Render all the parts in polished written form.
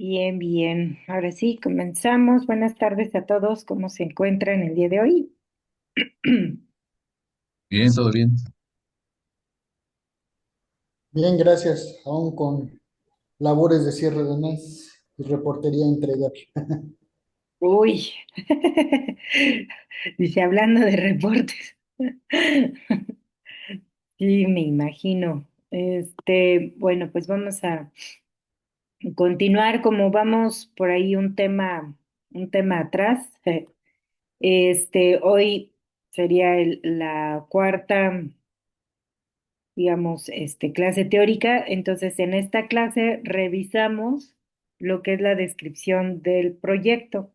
Bien, bien. Ahora sí, comenzamos. Buenas tardes a todos. ¿Cómo se encuentran el día de hoy? Bien, todo bien. Bien, gracias. Aún con labores de cierre de mes y reportería a entregar. Uy, dice hablando de reportes. Sí, me imagino. Bueno, pues vamos a continuar como vamos por ahí un tema atrás. Hoy sería la cuarta, digamos, clase teórica. Entonces, en esta clase revisamos lo que es la descripción del proyecto.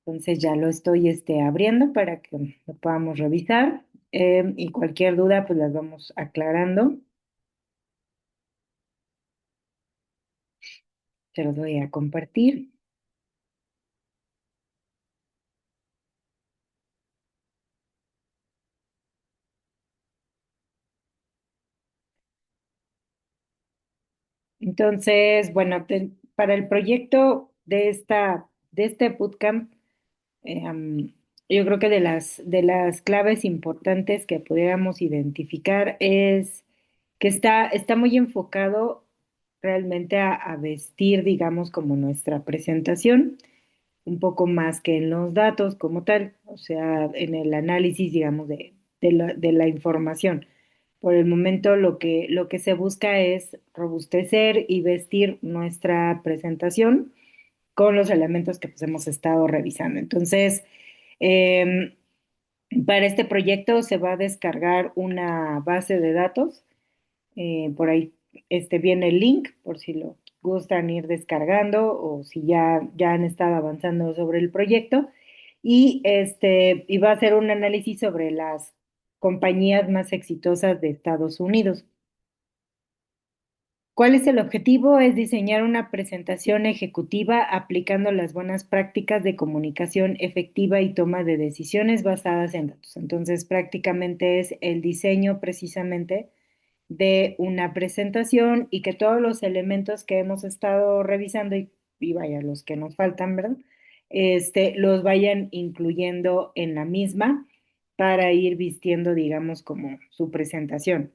Entonces, ya lo estoy abriendo para que lo podamos revisar y cualquier duda, pues las vamos aclarando. Se los voy a compartir. Entonces, bueno, para el proyecto de este bootcamp, Em, yo creo que de las claves importantes que pudiéramos identificar es que está muy enfocado realmente a vestir, digamos, como nuestra presentación, un poco más que en los datos como tal, o sea, en el análisis, digamos, de la información. Por el momento lo que se busca es robustecer y vestir nuestra presentación con los elementos que pues, hemos estado revisando. Entonces, em, para este proyecto se va a descargar una base de datos. Por ahí viene el link por si lo gustan ir descargando o si ya han estado avanzando sobre el proyecto. Y va a hacer un análisis sobre las compañías más exitosas de Estados Unidos. ¿Cuál es el objetivo? Es diseñar una presentación ejecutiva aplicando las buenas prácticas de comunicación efectiva y toma de decisiones basadas en datos. Entonces, prácticamente es el diseño precisamente de una presentación y que todos los elementos que hemos estado revisando y vaya, los que nos faltan, ¿verdad? Los vayan incluyendo en la misma para ir vistiendo, digamos, como su presentación.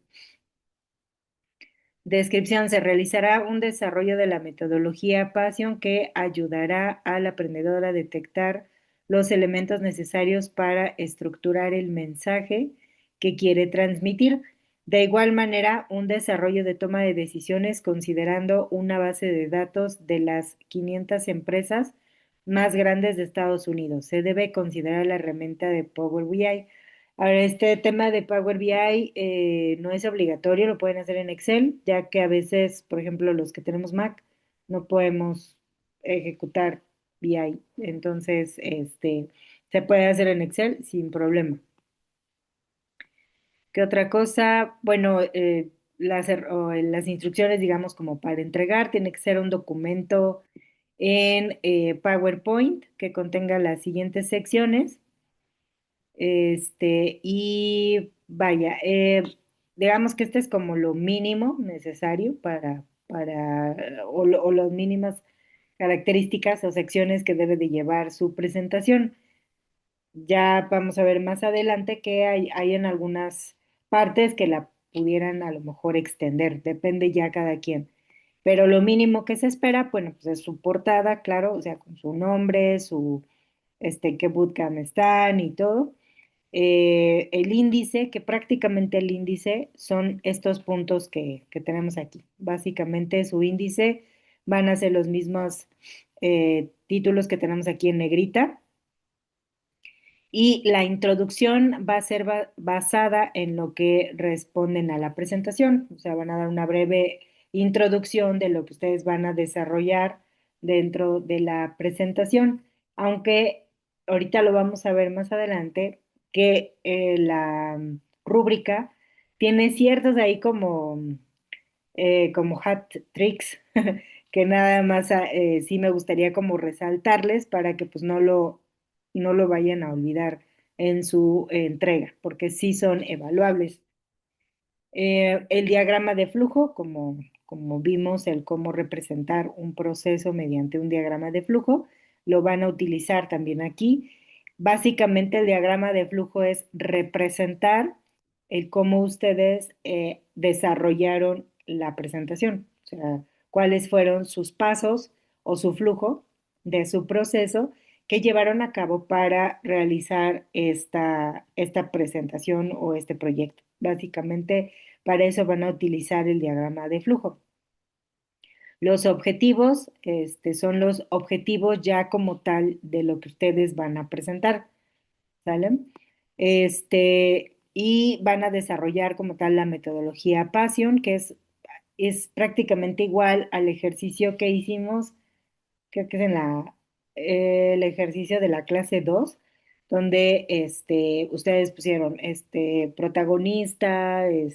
Descripción: se realizará un desarrollo de la metodología Passion que ayudará al aprendedor a detectar los elementos necesarios para estructurar el mensaje que quiere transmitir. De igual manera, un desarrollo de toma de decisiones considerando una base de datos de las 500 empresas más grandes de Estados Unidos. Se debe considerar la herramienta de Power BI. Ahora, este tema de Power BI no es obligatorio, lo pueden hacer en Excel, ya que a veces, por ejemplo, los que tenemos Mac, no podemos ejecutar BI. Entonces, se puede hacer en Excel sin problema. ¿Qué otra cosa? Bueno, las instrucciones, digamos, como para entregar, tiene que ser un documento en PowerPoint que contenga las siguientes secciones. Y vaya, digamos que este es como lo mínimo necesario o las mínimas características o secciones que debe de llevar su presentación. Ya vamos a ver más adelante que hay en algunas partes que la pudieran a lo mejor extender, depende ya cada quien. Pero lo mínimo que se espera, bueno, pues es su portada, claro, o sea, con su nombre, qué bootcamp están y todo. El índice, que prácticamente el índice son estos puntos que tenemos aquí. Básicamente su índice van a ser los mismos títulos que tenemos aquí en negrita. Y la introducción va a ser basada en lo que responden a la presentación. O sea, van a dar una breve introducción de lo que ustedes van a desarrollar dentro de la presentación, aunque ahorita lo vamos a ver más adelante, que la rúbrica tiene ciertos ahí como hat tricks que nada más sí me gustaría como resaltarles para que pues no lo vayan a olvidar en su entrega, porque sí son evaluables. El diagrama de flujo, como vimos, el cómo representar un proceso mediante un diagrama de flujo, lo van a utilizar también aquí. Básicamente el diagrama de flujo es representar el cómo ustedes desarrollaron la presentación, o sea, cuáles fueron sus pasos o su flujo de su proceso que llevaron a cabo para realizar esta presentación o este proyecto. Básicamente, para eso van a utilizar el diagrama de flujo. Los objetivos, son los objetivos ya como tal de lo que ustedes van a presentar, ¿sale? Y van a desarrollar como tal la metodología Passion, que es prácticamente igual al ejercicio que hicimos, creo que es el ejercicio de la clase 2 donde ustedes pusieron protagonista, el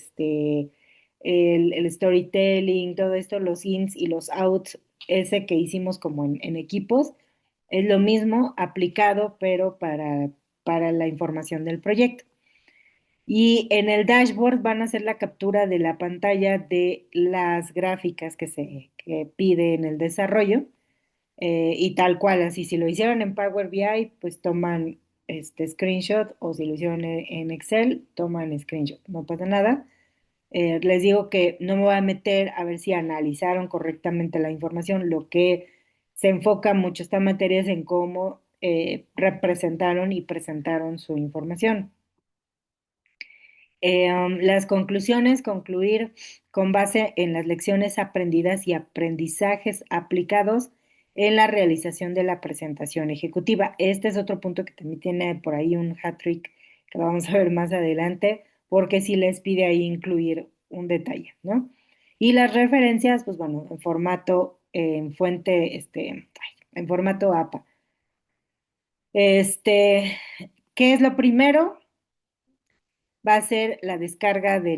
storytelling, todo esto, los ins y los outs, ese que hicimos como en equipos, es lo mismo aplicado, pero para la información del proyecto. Y en el dashboard van a hacer la captura de la pantalla de las gráficas que pide en el desarrollo y tal cual, así si lo hicieron en Power BI, pues toman este screenshot o si lo hicieron en Excel, toman screenshot, no pasa nada. Les digo que no me voy a meter a ver si analizaron correctamente la información, lo que se enfoca mucho esta materia es en cómo representaron y presentaron su información. Las conclusiones, concluir con base en las lecciones aprendidas y aprendizajes aplicados en la realización de la presentación ejecutiva. Este es otro punto que también tiene por ahí un hat-trick que lo vamos a ver más adelante, porque sí les pide ahí incluir un detalle, ¿no? Y las referencias, pues bueno, en formato, en fuente, en formato APA. Este, ¿Qué es lo primero? Va a ser la descarga de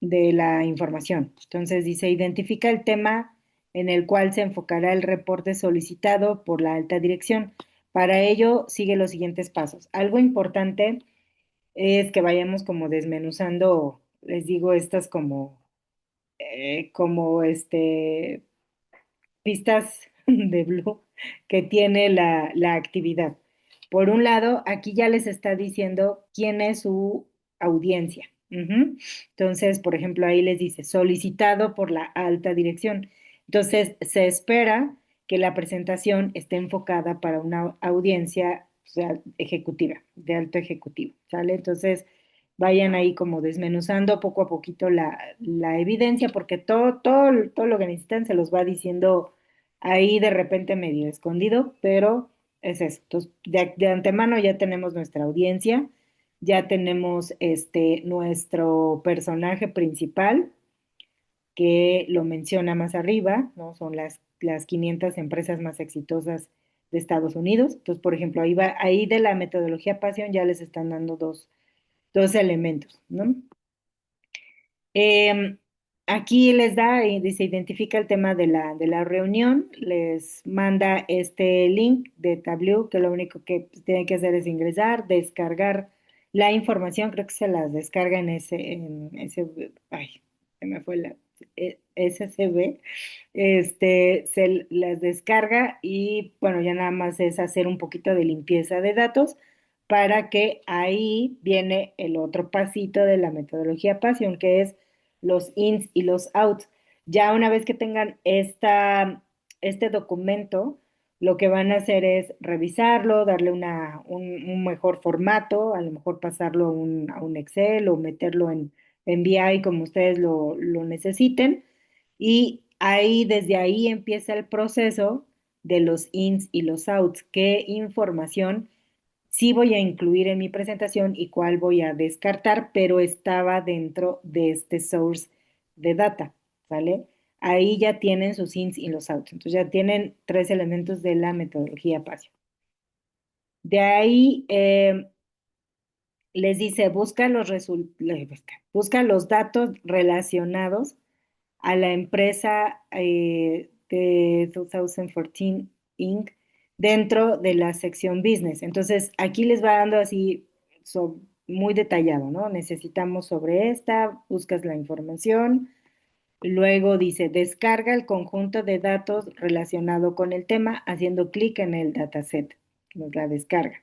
la información. Entonces dice, identifica el tema en el cual se enfocará el reporte solicitado por la alta dirección. Para ello, sigue los siguientes pasos. Algo importante es que vayamos como desmenuzando, les digo, estas como pistas de blue que tiene la actividad. Por un lado, aquí ya les está diciendo quién es su audiencia. Ujú. Entonces, por ejemplo, ahí les dice solicitado por la alta dirección. Entonces, se espera que la presentación esté enfocada para una audiencia, o sea, ejecutiva, de alto ejecutivo, ¿sale? Entonces, vayan ahí como desmenuzando poco a poquito la evidencia, porque todo lo que necesitan se los va diciendo ahí de repente medio escondido, pero es eso. Entonces, de antemano ya tenemos nuestra audiencia, ya tenemos nuestro personaje principal, que lo menciona más arriba, ¿no? Son las 500 empresas más exitosas de Estados Unidos. Entonces, por ejemplo, ahí de la metodología Pasión ya les están dando dos elementos, ¿no? Em, Aquí les da y dice, identifica el tema de la reunión, les manda este link de Tableau, que lo único que pues, tienen que hacer es ingresar, descargar la información, creo que se las descarga en ese, ay, se me fue SCB, se las descarga y bueno, ya nada más es hacer un poquito de limpieza de datos para que ahí viene el otro pasito de la metodología Passion, que es los ins y los outs. Ya una vez que tengan este documento, lo que van a hacer es revisarlo, darle un mejor formato, a lo mejor pasarlo a un Excel o meterlo en BI como ustedes lo necesiten. Y ahí, desde ahí empieza el proceso de los ins y los outs. ¿Qué información sí voy a incluir en mi presentación y cuál voy a descartar, pero estaba dentro de este source de data, ¿sale? Ahí ya tienen sus ins y los outs. Entonces ya tienen tres elementos de la metodología PASIO. De ahí les dice, busca los datos relacionados a la empresa de 2014 Inc. dentro de la sección business. Entonces, aquí les va dando así muy detallado, ¿no? Necesitamos sobre esta, buscas la información. Luego dice, descarga el conjunto de datos relacionado con el tema haciendo clic en el dataset, nos la descarga.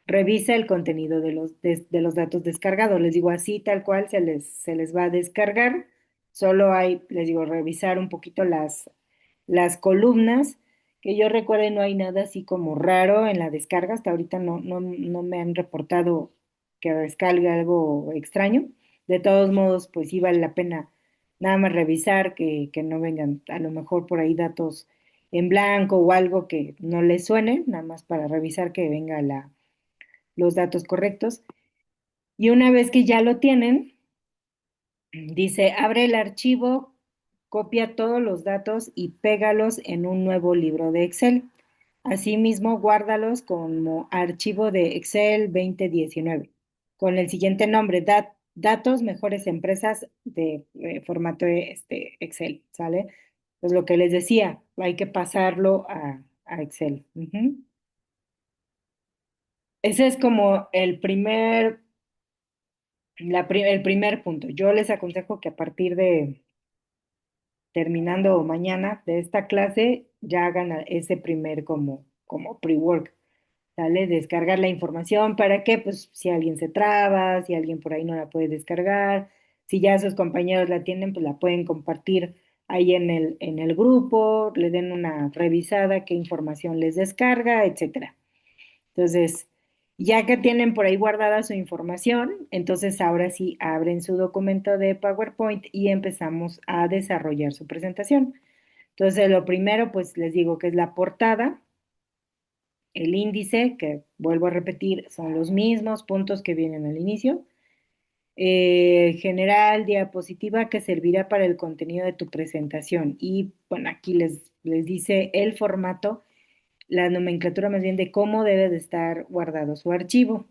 Revisa el contenido de los datos descargados. Les digo así, tal cual se les va a descargar. Solo hay, les digo, revisar un poquito las columnas. Que yo recuerde, no hay nada así como raro en la descarga. Hasta ahorita no me han reportado que descargue algo extraño. De todos modos, pues sí vale la pena nada más revisar que no vengan a lo mejor por ahí datos en blanco o algo que no les suene, nada más para revisar que venga los datos correctos. Y una vez que ya lo tienen, dice, abre el archivo, copia todos los datos y pégalos en un nuevo libro de Excel. Asimismo, guárdalos como archivo de Excel 2019 con el siguiente nombre, datos mejores empresas de formato Excel, ¿sale? Pues lo que les decía, hay que pasarlo a Excel. Ujú. Ese es como el primer punto. Yo les aconsejo que a partir de terminando mañana de esta clase ya hagan ese primer como pre-work, ¿sale? Descargar la información para que, pues, si alguien se traba, si alguien por ahí no la puede descargar, si ya sus compañeros la tienen, pues la pueden compartir ahí en el grupo, le den una revisada, qué información les descarga, etcétera. Entonces, ya que tienen por ahí guardada su información, entonces ahora sí abren su documento de PowerPoint y empezamos a desarrollar su presentación. Entonces, lo primero, pues les digo que es la portada, el índice, que vuelvo a repetir, son los mismos puntos que vienen al inicio. General, diapositiva que servirá para el contenido de tu presentación. Y bueno, aquí les dice el formato, la nomenclatura más bien de cómo debe de estar guardado su archivo.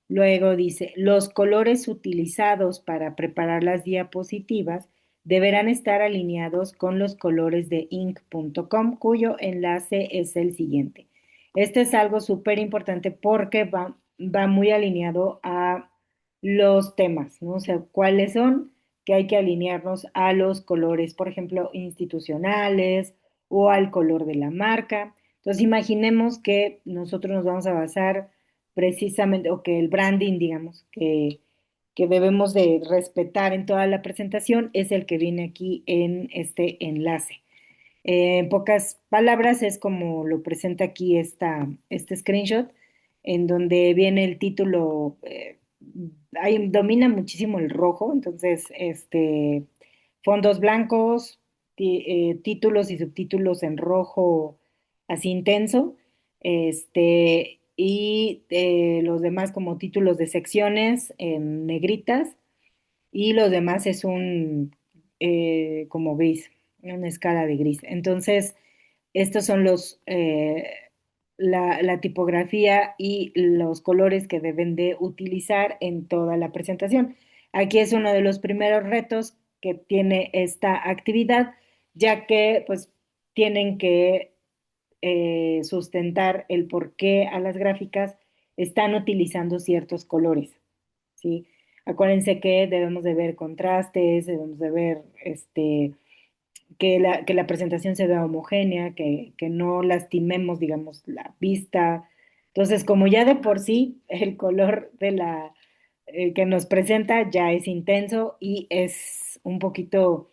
Luego dice, los colores utilizados para preparar las diapositivas deberán estar alineados con los colores de inc.com, cuyo enlace es el siguiente. Este es algo súper importante porque va muy alineado a los temas, ¿no? O sea, cuáles son, que hay que alinearnos a los colores, por ejemplo, institucionales o al color de la marca. Entonces, imaginemos que nosotros nos vamos a basar precisamente, o que el branding, digamos, que debemos de respetar en toda la presentación es el que viene aquí en este enlace. En pocas palabras es como lo presenta aquí este screenshot, en donde viene el título, ahí domina muchísimo el rojo, entonces, fondos blancos, títulos y subtítulos en rojo así intenso, y los demás como títulos de secciones en negritas, y los demás es como gris, una escala de gris. Entonces, estos son la tipografía y los colores que deben de utilizar en toda la presentación. Aquí es uno de los primeros retos que tiene esta actividad, ya que pues tienen que sustentar el por qué a las gráficas están utilizando ciertos colores, ¿sí? Acuérdense que debemos de ver contrastes, debemos de ver que la presentación se vea homogénea, que no lastimemos, digamos, la vista. Entonces, como ya de por sí el color que nos presenta ya es intenso y es un poquito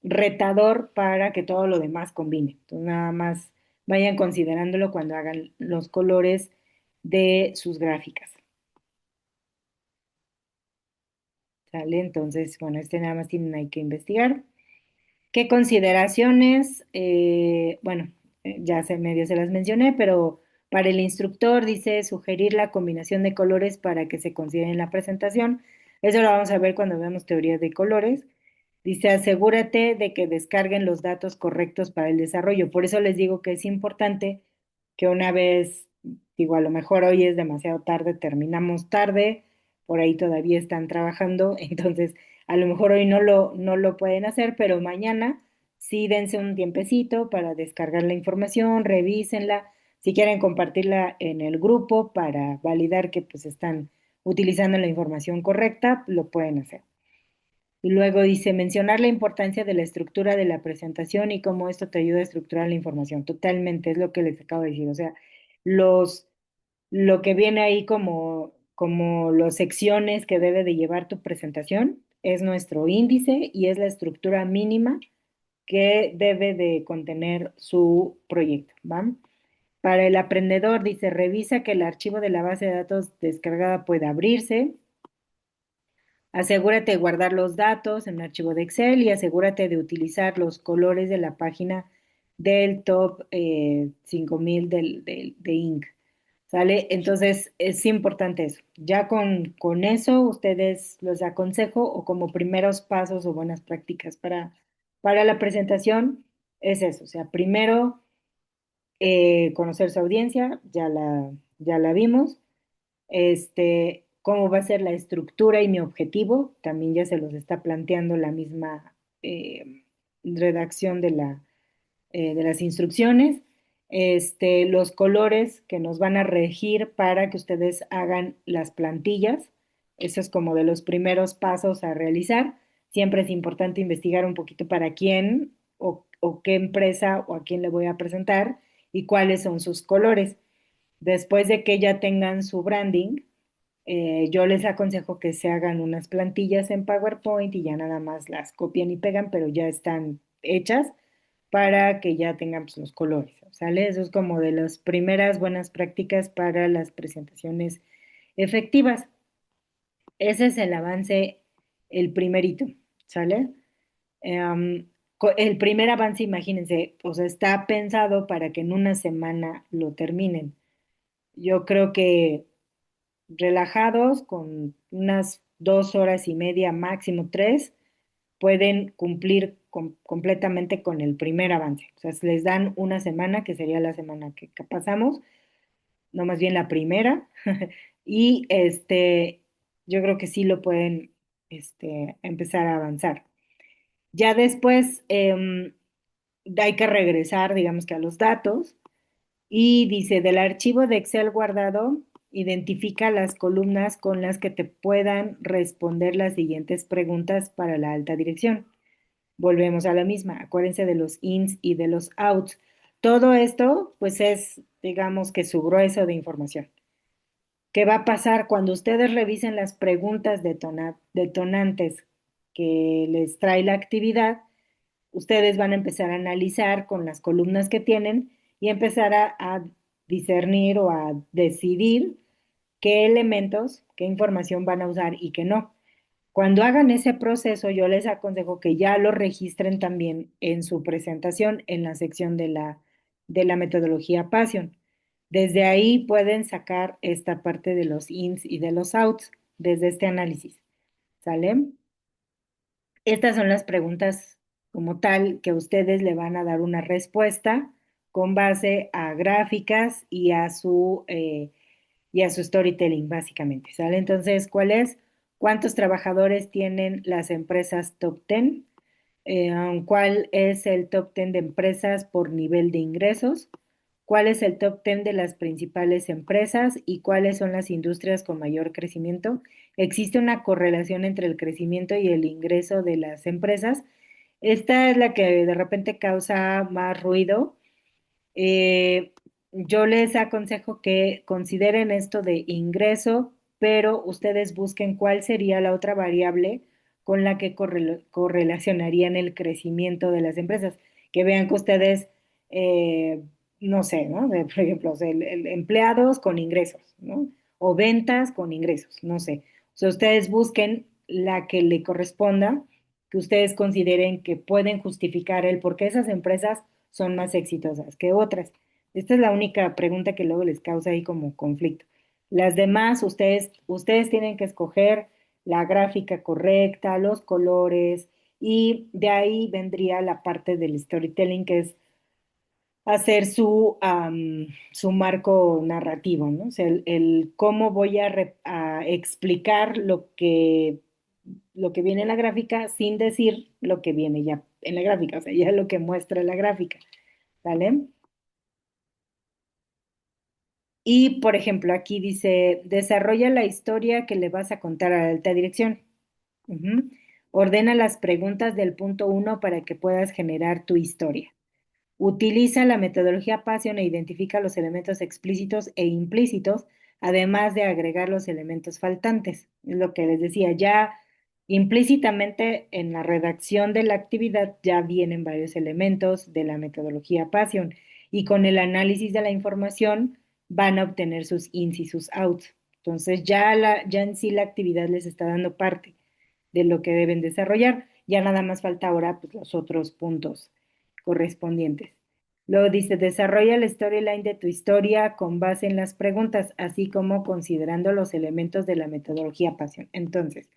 retador para que todo lo demás combine. Entonces, nada más vayan considerándolo cuando hagan los colores de sus gráficas. ¿Sale? Entonces, bueno, nada más tienen hay que investigar. ¿Qué consideraciones? Bueno, ya medio se las mencioné, pero para el instructor dice sugerir la combinación de colores para que se considere en la presentación. Eso lo vamos a ver cuando veamos teorías de colores. Dice, asegúrate de que descarguen los datos correctos para el desarrollo. Por eso les digo que es importante que una vez, digo, a lo mejor hoy es demasiado tarde, terminamos tarde, por ahí todavía están trabajando, entonces a lo mejor hoy no lo pueden hacer, pero mañana sí dense un tiempecito para descargar la información, revísenla, si quieren compartirla en el grupo para validar que pues están utilizando la información correcta, lo pueden hacer. Y luego dice, mencionar la importancia de la estructura de la presentación y cómo esto te ayuda a estructurar la información. Totalmente, es lo que les acabo de decir. O sea, los, lo que viene ahí como las secciones que debe de llevar tu presentación es nuestro índice y es la estructura mínima que debe de contener su proyecto, ¿va? Para el aprendedor, dice, revisa que el archivo de la base de datos descargada pueda abrirse. Asegúrate de guardar los datos en un archivo de Excel y asegúrate de utilizar los colores de la página del top 5000 de Inc. ¿Sale? Entonces es importante eso. Ya con eso ustedes los aconsejo o como primeros pasos o buenas prácticas para la presentación es eso. O sea, primero conocer su audiencia, ya la vimos cómo va a ser la estructura y mi objetivo, también ya se los está planteando la misma redacción de las instrucciones, los colores que nos van a regir para que ustedes hagan las plantillas, eso es como de los primeros pasos a realizar, siempre es importante investigar un poquito para quién o qué empresa o a quién le voy a presentar y cuáles son sus colores. Después de que ya tengan su branding, yo les aconsejo que se hagan unas plantillas en PowerPoint y ya nada más las copian y pegan, pero ya están hechas para que ya tengan pues, los colores, ¿sale? Eso es como de las primeras buenas prácticas para las presentaciones efectivas. Ese es el avance, el primerito, ¿sale? El primer avance, imagínense, o sea, está pensado para que en una semana lo terminen. Yo creo que relajados, con unas 2 horas y media, máximo 3, pueden cumplir completamente con el primer avance. O sea, les dan una semana, que sería la semana que pasamos, no más bien la primera, y yo creo que sí lo pueden empezar a avanzar. Ya después hay que regresar, digamos que a los datos, y dice, del archivo de Excel guardado, identifica las columnas con las que te puedan responder las siguientes preguntas para la alta dirección. Volvemos a la misma, acuérdense de los ins y de los outs. Todo esto, pues es, digamos que su grueso de información. ¿Qué va a pasar cuando ustedes revisen las preguntas detonantes que les trae la actividad? Ustedes van a empezar a analizar con las columnas que tienen y empezar a discernir o a decidir qué elementos, qué información van a usar y qué no. Cuando hagan ese proceso, yo les aconsejo que ya lo registren también en su presentación en la sección de la metodología Passion. Desde ahí pueden sacar esta parte de los ins y de los outs desde este análisis. ¿Sale? Estas son las preguntas como tal que ustedes le van a dar una respuesta con base a gráficas y a su storytelling, básicamente, ¿sale? Entonces, ¿cuál es? ¿Cuántos trabajadores tienen las empresas top 10? ¿Cuál es el top 10 de empresas por nivel de ingresos? ¿Cuál es el top 10 de las principales empresas y cuáles son las industrias con mayor crecimiento? ¿Existe una correlación entre el crecimiento y el ingreso de las empresas? Esta es la que de repente causa más ruido. Yo les aconsejo que consideren esto de ingreso, pero ustedes busquen cuál sería la otra variable con la que correlacionarían el crecimiento de las empresas. Que vean que ustedes, no sé, ¿no? Por ejemplo, o sea, empleados con ingresos, ¿no? O ventas con ingresos, no sé. O sea, ustedes busquen la que le corresponda, que ustedes consideren que pueden justificar el por qué esas empresas son más exitosas que otras. Esta es la única pregunta que luego les causa ahí como conflicto. Las demás, ustedes tienen que escoger la gráfica correcta, los colores, y de ahí vendría la parte del storytelling, que es hacer su marco narrativo, ¿no? O sea, el cómo voy a explicar lo que viene en la gráfica sin decir lo que viene ya en la gráfica, o sea, ya lo que muestra la gráfica. ¿Vale? Y, por ejemplo, aquí dice, desarrolla la historia que le vas a contar a la alta dirección. Ujú. Ordena las preguntas del punto uno para que puedas generar tu historia. Utiliza la metodología Passion e identifica los elementos explícitos e implícitos, además de agregar los elementos faltantes. Es lo que les decía, ya implícitamente en la redacción de la actividad ya vienen varios elementos de la metodología Passion y con el análisis de la información van a obtener sus ins y sus outs. Entonces ya en sí la actividad les está dando parte de lo que deben desarrollar. Ya nada más falta ahora pues, los otros puntos correspondientes. Luego dice, desarrolla el storyline de tu historia con base en las preguntas, así como considerando los elementos de la metodología Pasión. Entonces,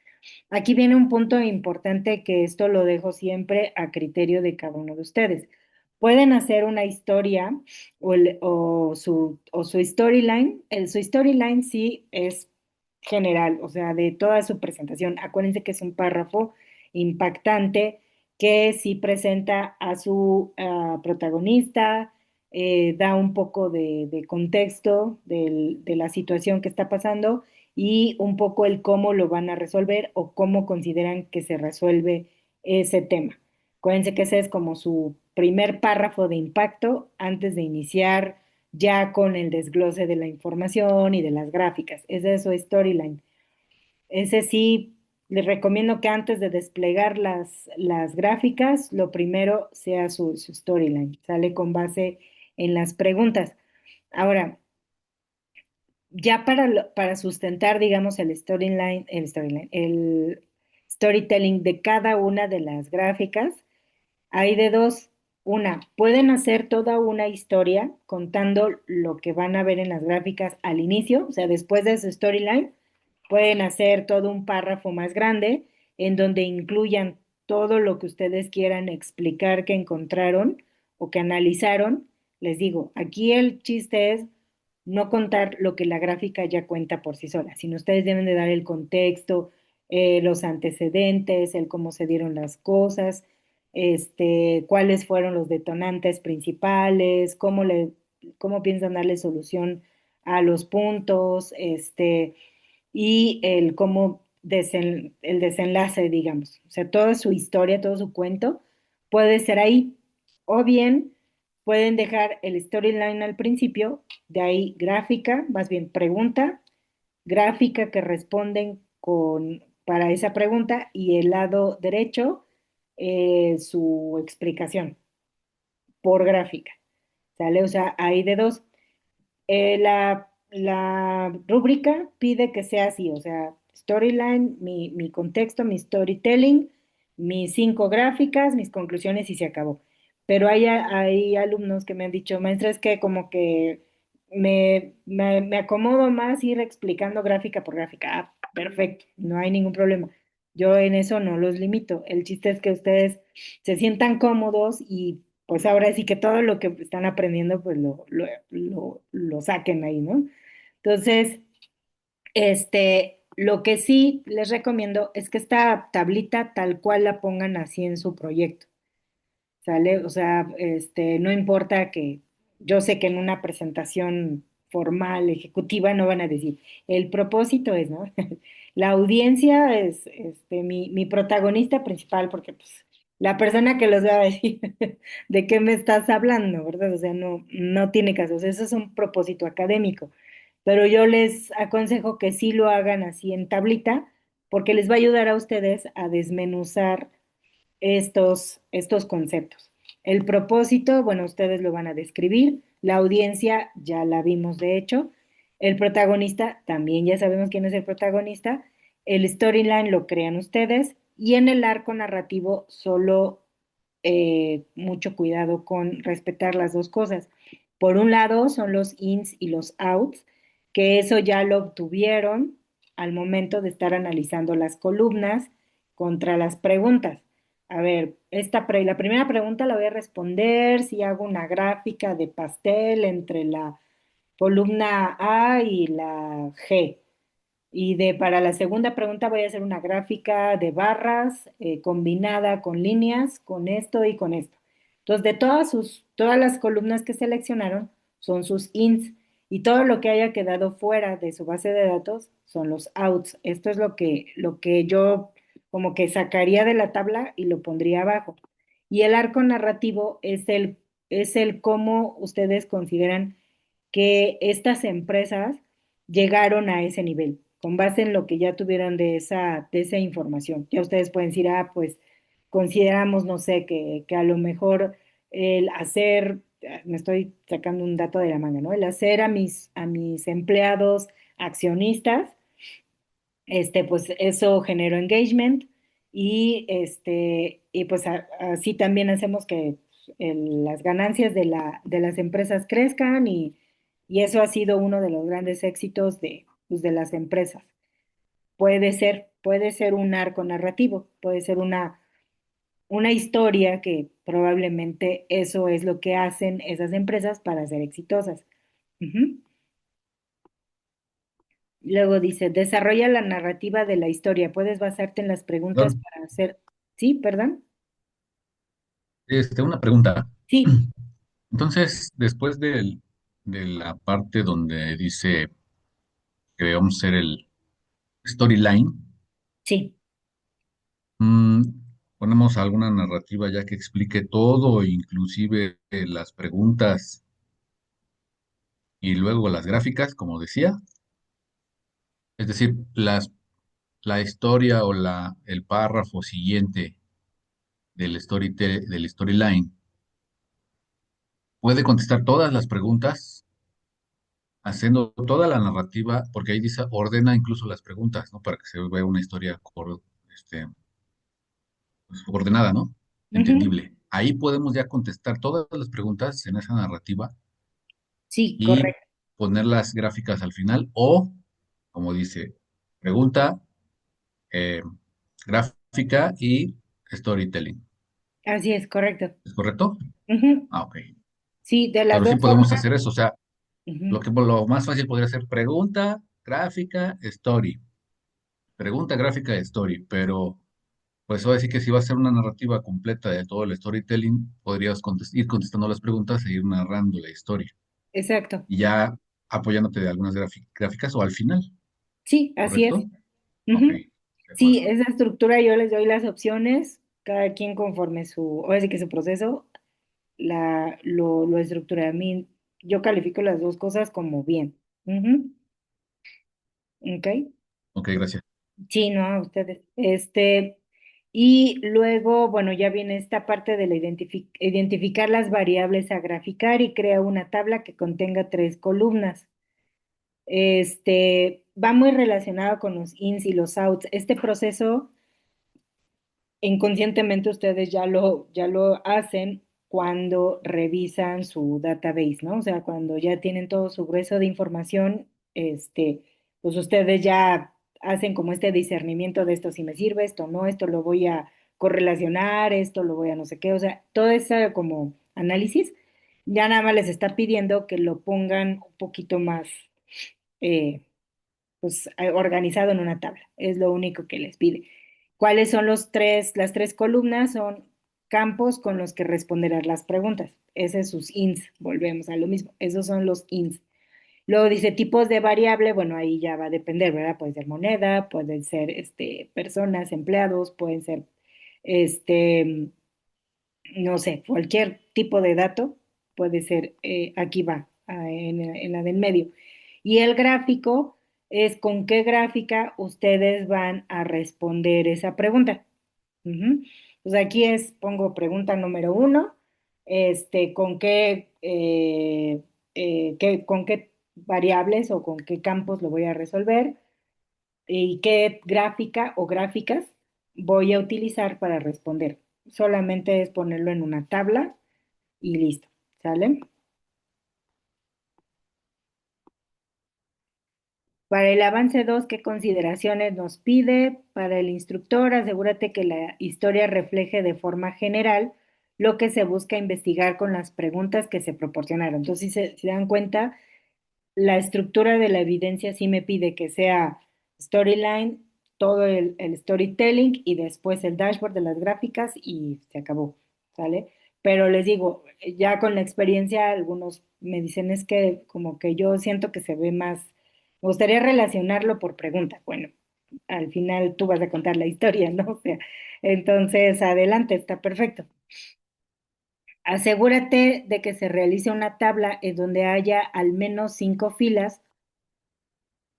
aquí viene un punto importante que esto lo dejo siempre a criterio de cada uno de ustedes. Pueden hacer una historia o su storyline. Su storyline sí es general, o sea, de toda su presentación. Acuérdense que es un párrafo impactante que sí presenta a su protagonista, da un poco de contexto de la situación que está pasando y un poco el cómo lo van a resolver o cómo consideran que se resuelve ese tema. Acuérdense que ese es como su primer párrafo de impacto antes de iniciar ya con el desglose de la información y de las gráficas. Ese es su storyline. Ese sí, les recomiendo que antes de desplegar las gráficas, lo primero sea su storyline. Sale con base en las preguntas. Ahora, ya para sustentar, digamos, el storytelling de cada una de las gráficas, hay de dos. Una, pueden hacer toda una historia contando lo que van a ver en las gráficas al inicio, o sea, después de su storyline, pueden hacer todo un párrafo más grande en donde incluyan todo lo que ustedes quieran explicar que encontraron o que analizaron. Les digo, aquí el chiste es no contar lo que la gráfica ya cuenta por sí sola, sino ustedes deben de dar el contexto, los antecedentes, el cómo se dieron las cosas, cuáles fueron los detonantes principales, cómo piensan darle solución a los puntos, y el cómo el desenlace, digamos. O sea, toda su historia, todo su cuento puede ser ahí. O bien pueden dejar el storyline al principio, de ahí gráfica, más bien pregunta, gráfica que responden para esa pregunta y el lado derecho su explicación por gráfica. ¿Sale? O sea, hay de dos. La rúbrica pide que sea así, o sea, storyline, mi contexto, mi storytelling, mis 5 gráficas, mis conclusiones y se acabó. Pero hay alumnos que me han dicho, maestra, es que como que me acomodo más ir explicando gráfica por gráfica. Ah, perfecto, no hay ningún problema. Yo en eso no los limito. El chiste es que ustedes se sientan cómodos y pues ahora sí que todo lo que están aprendiendo, pues lo saquen ahí, ¿no? Entonces, lo que sí les recomiendo es que esta tablita tal cual la pongan así en su proyecto, ¿sale? O sea, no importa que, yo sé que en una presentación formal, ejecutiva, no van a decir, el propósito es, ¿no? La audiencia es, mi protagonista principal, porque pues la persona que los va a decir, ¿de qué me estás hablando, verdad? O sea, no tiene caso, o sea, eso es un propósito académico, pero yo les aconsejo que sí lo hagan así en tablita, porque les va a ayudar a ustedes a desmenuzar estos conceptos. El propósito, bueno, ustedes lo van a describir, la audiencia ya la vimos de hecho, el protagonista, también ya sabemos quién es el protagonista, el storyline lo crean ustedes y en el arco narrativo solo mucho cuidado con respetar las dos cosas. Por un lado son los ins y los outs, que eso ya lo obtuvieron al momento de estar analizando las columnas contra las preguntas. A ver, la primera pregunta la voy a responder si hago una gráfica de pastel entre la columna A y la G. Y para la segunda pregunta voy a hacer una gráfica de barras combinada con líneas, con esto y con esto. Entonces, de todas las columnas que seleccionaron son sus ins Y todo lo que haya quedado fuera de su base de datos son los outs. Esto es lo que yo como que sacaría de la tabla y lo pondría abajo. Y el arco narrativo es el cómo ustedes consideran que estas empresas llegaron a ese nivel, con base en lo que ya tuvieron de esa información. Ya ustedes pueden decir, ah, pues consideramos, no sé, que a lo mejor el hacer, me estoy sacando un dato de la manga, ¿no? El hacer a mis empleados accionistas, pues eso generó engagement y pues así también hacemos que las ganancias de las empresas crezcan y eso ha sido uno de los grandes éxitos pues, de las empresas. Puede ser un arco narrativo, puede ser una historia que probablemente eso es lo que hacen esas empresas para ser exitosas. Ujú. Luego dice, desarrolla la narrativa de la historia. Puedes basarte en las preguntas Perdón, para hacer... ¿Sí, perdón? una pregunta. Sí, Entonces, después de la parte donde dice que debemos ser el storyline, sí, mm, ponemos alguna narrativa ya que explique todo, inclusive las preguntas y luego las gráficas, como decía. Es decir, la historia o el párrafo siguiente del storyline puede contestar todas las preguntas haciendo toda la narrativa, porque ahí dice, ordena incluso las preguntas, ¿no? Para que se vea una historia pues, ordenada, ¿no? ujú, Entendible. Ahí podemos ya contestar todas las preguntas en esa narrativa sí, y correcto. poner las gráficas al final o, como dice, pregunta, eh, gráfica y storytelling. Así es, correcto. ¿Es correcto? Ujú, Ah, ok. sí, de las Pero sí dos podemos formas. hacer eso, o sea, Ujú, lo más fácil podría ser pregunta, gráfica, story. Pregunta, gráfica, story, pero pues ahora sí que si va a ser una narrativa completa de todo el storytelling, podrías ir contestando las preguntas e ir narrando la historia. exacto. Y ya apoyándote de algunas gráficas o al final, Sí, así es. ¿correcto? Ok, Ujú. de Sí, acuerdo. esa estructura yo les doy las opciones, cada quien conforme ahora sí que su proceso lo estructura. A mí, yo califico las dos cosas como bien. Ujú, ¿ok? Ok, gracias. Sí, no, a ustedes. Y luego, bueno, ya viene esta parte de identificar las variables a graficar y crea una tabla que contenga tres columnas. Va muy relacionado con los ins y los outs. Este proceso inconscientemente ustedes ya lo hacen cuando revisan su database, ¿no? O sea, cuando ya tienen todo su grueso de información, pues ustedes ya hacen como este discernimiento de esto si me sirve, esto no, esto lo voy a correlacionar, esto lo voy a no sé qué, o sea, todo ese como análisis, ya nada más les está pidiendo que lo pongan un poquito más, eh, pues organizado en una tabla. Es lo único que les pide. ¿Cuáles son las tres columnas? Son campos con los que responderás las preguntas. Ese es sus ins, volvemos a lo mismo. Esos son los ins. Luego dice tipos de variable, bueno, ahí ya va a depender, ¿verdad? Puede ser moneda, pueden ser personas, empleados, pueden ser, este, no sé, cualquier tipo de dato puede ser, aquí va, en la del medio. Y el gráfico es con qué gráfica ustedes van a responder esa pregunta. Ujú. Pues aquí pongo pregunta número uno, con qué variables o con qué campos lo voy a resolver y qué gráfica o gráficas voy a utilizar para responder. Solamente es ponerlo en una tabla y listo, ¿sale? Para el avance 2, ¿qué consideraciones nos pide? Para el instructor, asegúrate que la historia refleje de forma general lo que se busca investigar con las preguntas que se proporcionaron. Entonces, si se dan cuenta, la estructura de la evidencia sí me pide que sea storyline, todo el storytelling y después el dashboard de las gráficas y se acabó, ¿sale? Pero les digo, ya con la experiencia, algunos me dicen es que como que yo siento que se ve más, me gustaría relacionarlo por pregunta. Bueno, al final tú vas a contar la historia, ¿no? O sea, entonces adelante, está perfecto. Asegúrate de que se realice una tabla en donde haya al menos 5 filas.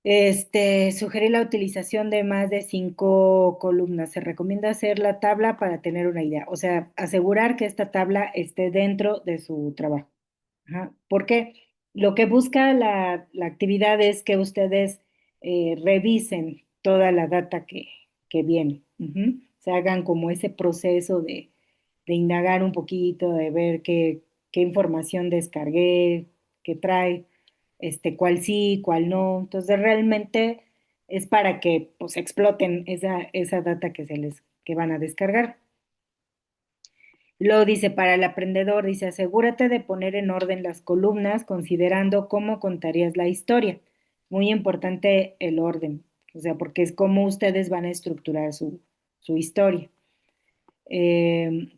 Sugerir la utilización de más de 5 columnas. Se recomienda hacer la tabla para tener una idea. O sea, asegurar que esta tabla esté dentro de su trabajo. Ajá. Porque lo que busca la actividad es que ustedes revisen toda la data que viene. Ujú. Se hagan como ese proceso de indagar un poquito, de ver qué información descargué, qué trae, cuál sí, cuál no. Entonces realmente es para que pues exploten esa data que van a descargar. Luego dice, para el aprendedor, dice, asegúrate de poner en orden las columnas considerando cómo contarías la historia. Muy importante el orden, o sea, porque es cómo ustedes van a estructurar su historia.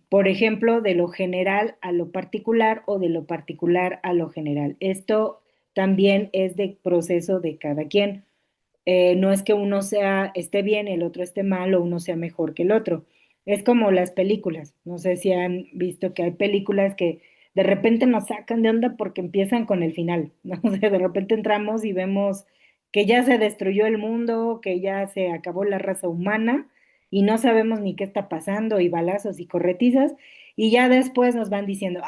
Por ejemplo, de lo general a lo particular o de lo particular a lo general. Esto también es de proceso de cada quien. No es que uno esté bien, el otro esté mal o uno sea mejor que el otro. Es como las películas. No sé si han visto que hay películas que de repente nos sacan de onda porque empiezan con el final, ¿no? O sea, de repente entramos y vemos que ya se destruyó el mundo, que ya se acabó la raza humana y no sabemos ni qué está pasando y balazos y corretizas. Y ya después nos van diciendo,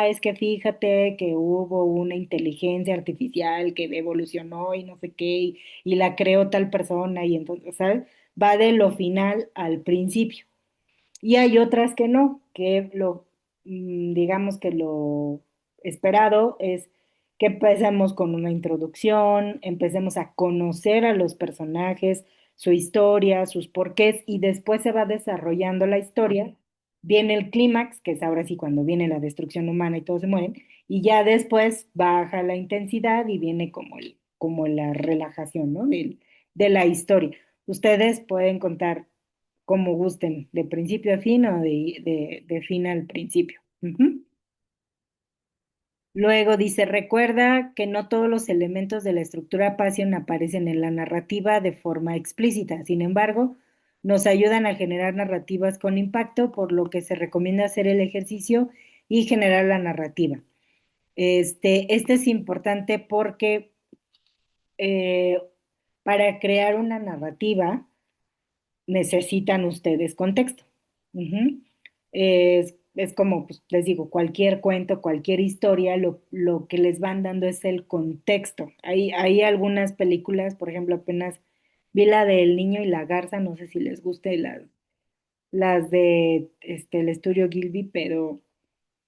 es que fíjate que hubo una inteligencia artificial que evolucionó y no sé qué, y la creó tal persona, y entonces, ¿sabes? Va de lo final al principio. Y hay otras que no, digamos que lo esperado es que empecemos con una introducción, empecemos a conocer a los personajes, su historia, sus porqués, y después se va desarrollando la historia. Viene el clímax, que es ahora sí cuando viene la destrucción humana y todos se mueren, y ya después baja la intensidad y viene como la relajación, ¿no? De la historia. Ustedes pueden contar como gusten, de principio a fin o de fin al principio. Ujú. Luego dice, recuerda que no todos los elementos de la estructura Passion aparecen en la narrativa de forma explícita. Sin embargo, nos ayudan a generar narrativas con impacto, por lo que se recomienda hacer el ejercicio y generar la narrativa. Este es importante porque eh, para crear una narrativa, necesitan ustedes contexto. Ujú. Es como, pues, les digo, cualquier cuento, cualquier historia, lo que les van dando es el contexto. Hay algunas películas, por ejemplo, apenas vi la del Niño y la Garza, no sé si les guste las de el estudio Gilby, pero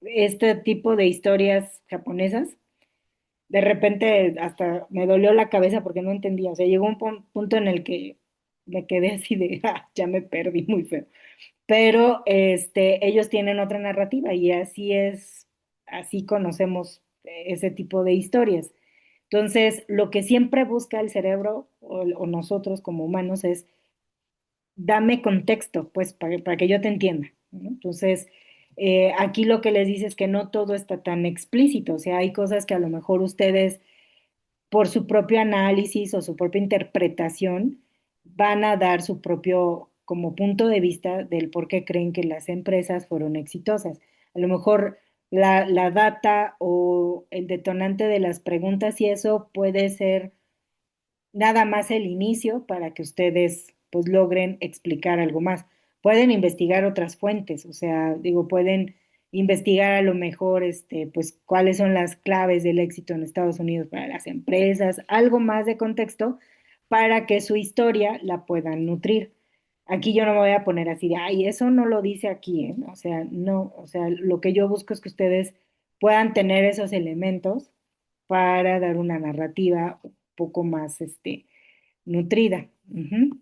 este tipo de historias japonesas, de repente hasta me dolió la cabeza porque no entendía. O sea, llegó un punto en el que me quedé así de, ya me perdí muy feo. Pero ellos tienen otra narrativa y así es, así conocemos ese tipo de historias. Entonces, lo que siempre busca el cerebro o nosotros como humanos es, dame contexto, pues, para que yo te entienda, ¿no? Entonces, aquí lo que les dice es que no todo está tan explícito, o sea, hay cosas que a lo mejor ustedes por su propio análisis o su propia interpretación, van a dar su propio como punto de vista del por qué creen que las empresas fueron exitosas. A lo mejor la data o el detonante de las preguntas y eso puede ser nada más el inicio para que ustedes pues logren explicar algo más. Pueden investigar otras fuentes, o sea, digo, pueden investigar a lo mejor pues cuáles son las claves del éxito en Estados Unidos para las empresas, algo más de contexto para que su historia la puedan nutrir. Aquí yo no me voy a poner así de, ay, eso no lo dice aquí, ¿eh? O sea, no, o sea, lo que yo busco es que ustedes puedan tener esos elementos para dar una narrativa un poco más, nutrida. Ujú.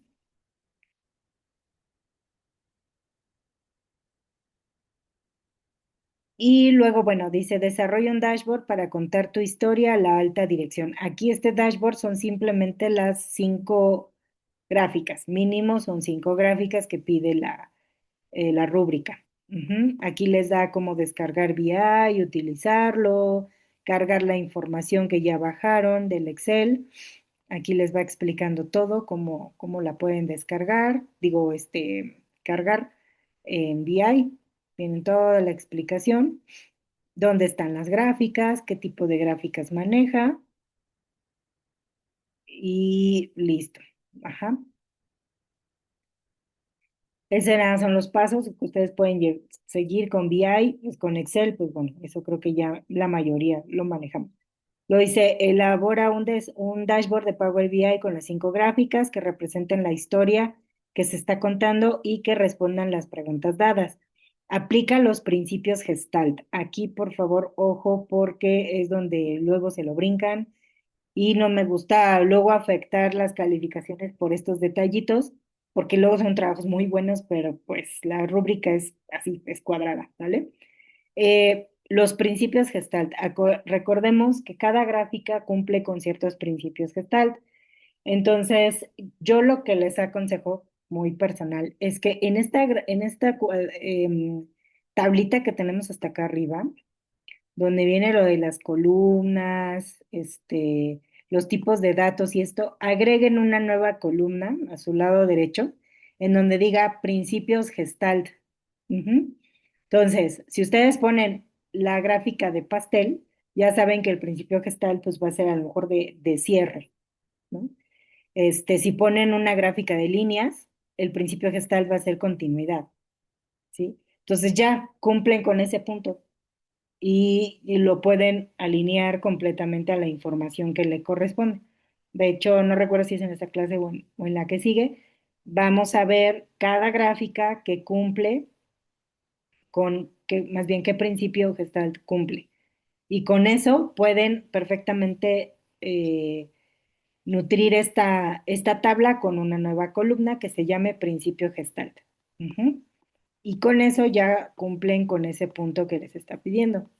Y luego, bueno, dice, desarrolla un dashboard para contar tu historia a la alta dirección. Aquí este dashboard son simplemente las 5 gráficas, mínimo son 5 gráficas que pide la rúbrica. Ujú. Aquí les da cómo descargar VI, utilizarlo, cargar la información que ya bajaron del Excel. Aquí les va explicando todo, cómo la pueden descargar, cargar en VI. Tienen toda la explicación, dónde están las gráficas, qué tipo de gráficas maneja y listo. Ajá. Esos nada son los pasos que ustedes pueden seguir con VI, pues con Excel, pues bueno, eso creo que ya la mayoría lo manejamos. Lo dice, elabora un dashboard de Power BI con las 5 gráficas que representen la historia que se está contando y que respondan las preguntas dadas. Aplica los principios Gestalt. Aquí, por favor, ojo, porque es donde luego se lo brincan y no me gusta luego afectar las calificaciones por estos detallitos, porque luego son trabajos muy buenos, pero pues la rúbrica es así, es cuadrada, ¿vale? Los principios Gestalt. Recordemos que cada gráfica cumple con ciertos principios Gestalt. Entonces, yo lo que les aconsejo, muy personal, es que en esta tablita que tenemos hasta acá arriba, donde viene lo de las columnas, los tipos de datos y esto, agreguen una nueva columna a su lado derecho, en donde diga principios Gestalt. Ujú. Entonces, si ustedes ponen la gráfica de pastel, ya saben que el principio Gestalt pues va a ser a lo mejor de cierre, ¿no? Si ponen una gráfica de líneas, el principio Gestalt va a ser continuidad, ¿sí? Entonces ya cumplen con ese punto y lo pueden alinear completamente a la información que le corresponde. De hecho, no recuerdo si es en esta clase o en la que sigue, vamos a ver cada gráfica que cumple más bien qué principio Gestalt cumple. Y con eso pueden perfectamente nutrir esta tabla con una nueva columna que se llame principio Gestalt. Ujú. Y con eso ya cumplen con ese punto que les está pidiendo.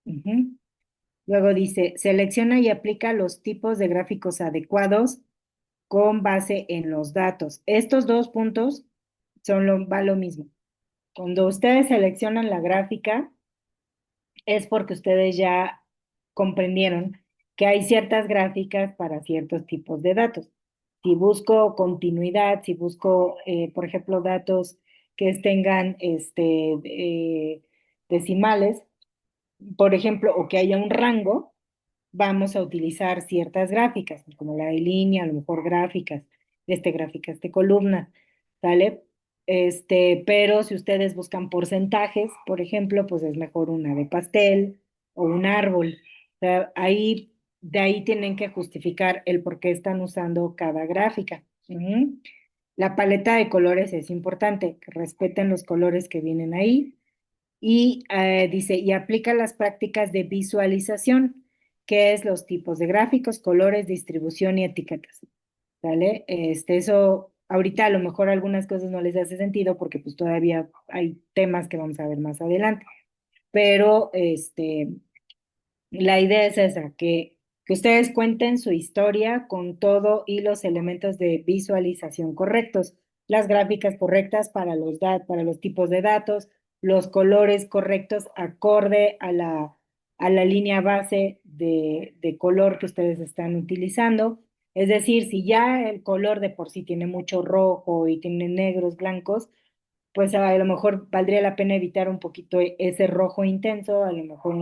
Ujú. Luego dice, selecciona y aplica los tipos de gráficos adecuados con base en los datos. Estos 2 puntos va lo mismo. Cuando ustedes seleccionan la gráfica, es porque ustedes ya comprendieron que hay ciertas gráficas para ciertos tipos de datos. Si busco continuidad, si busco, por ejemplo, datos que tengan decimales, por ejemplo, o que haya un rango, vamos a utilizar ciertas gráficas, como la de línea, a lo mejor gráficas de columna, ¿sale? Pero si ustedes buscan porcentajes, por ejemplo, pues es mejor una de pastel o un árbol. O sea, de ahí tienen que justificar el por qué están usando cada gráfica. Ujú. La paleta de colores es importante, que respeten los colores que vienen ahí y dice, y aplica las prácticas de visualización, que es los tipos de gráficos, colores, distribución y etiquetas. ¿Vale? Eso, ahorita a lo mejor algunas cosas no les hace sentido porque pues todavía hay temas que vamos a ver más adelante, pero la idea es esa, que ustedes cuenten su historia con todo y los elementos de visualización correctos, las gráficas correctas para los tipos de datos, los colores correctos acorde a la línea base de color que ustedes están utilizando. Es decir, si ya el color de por sí tiene mucho rojo y tiene negros, blancos, pues a lo mejor valdría la pena evitar un poquito ese rojo intenso, a lo mejor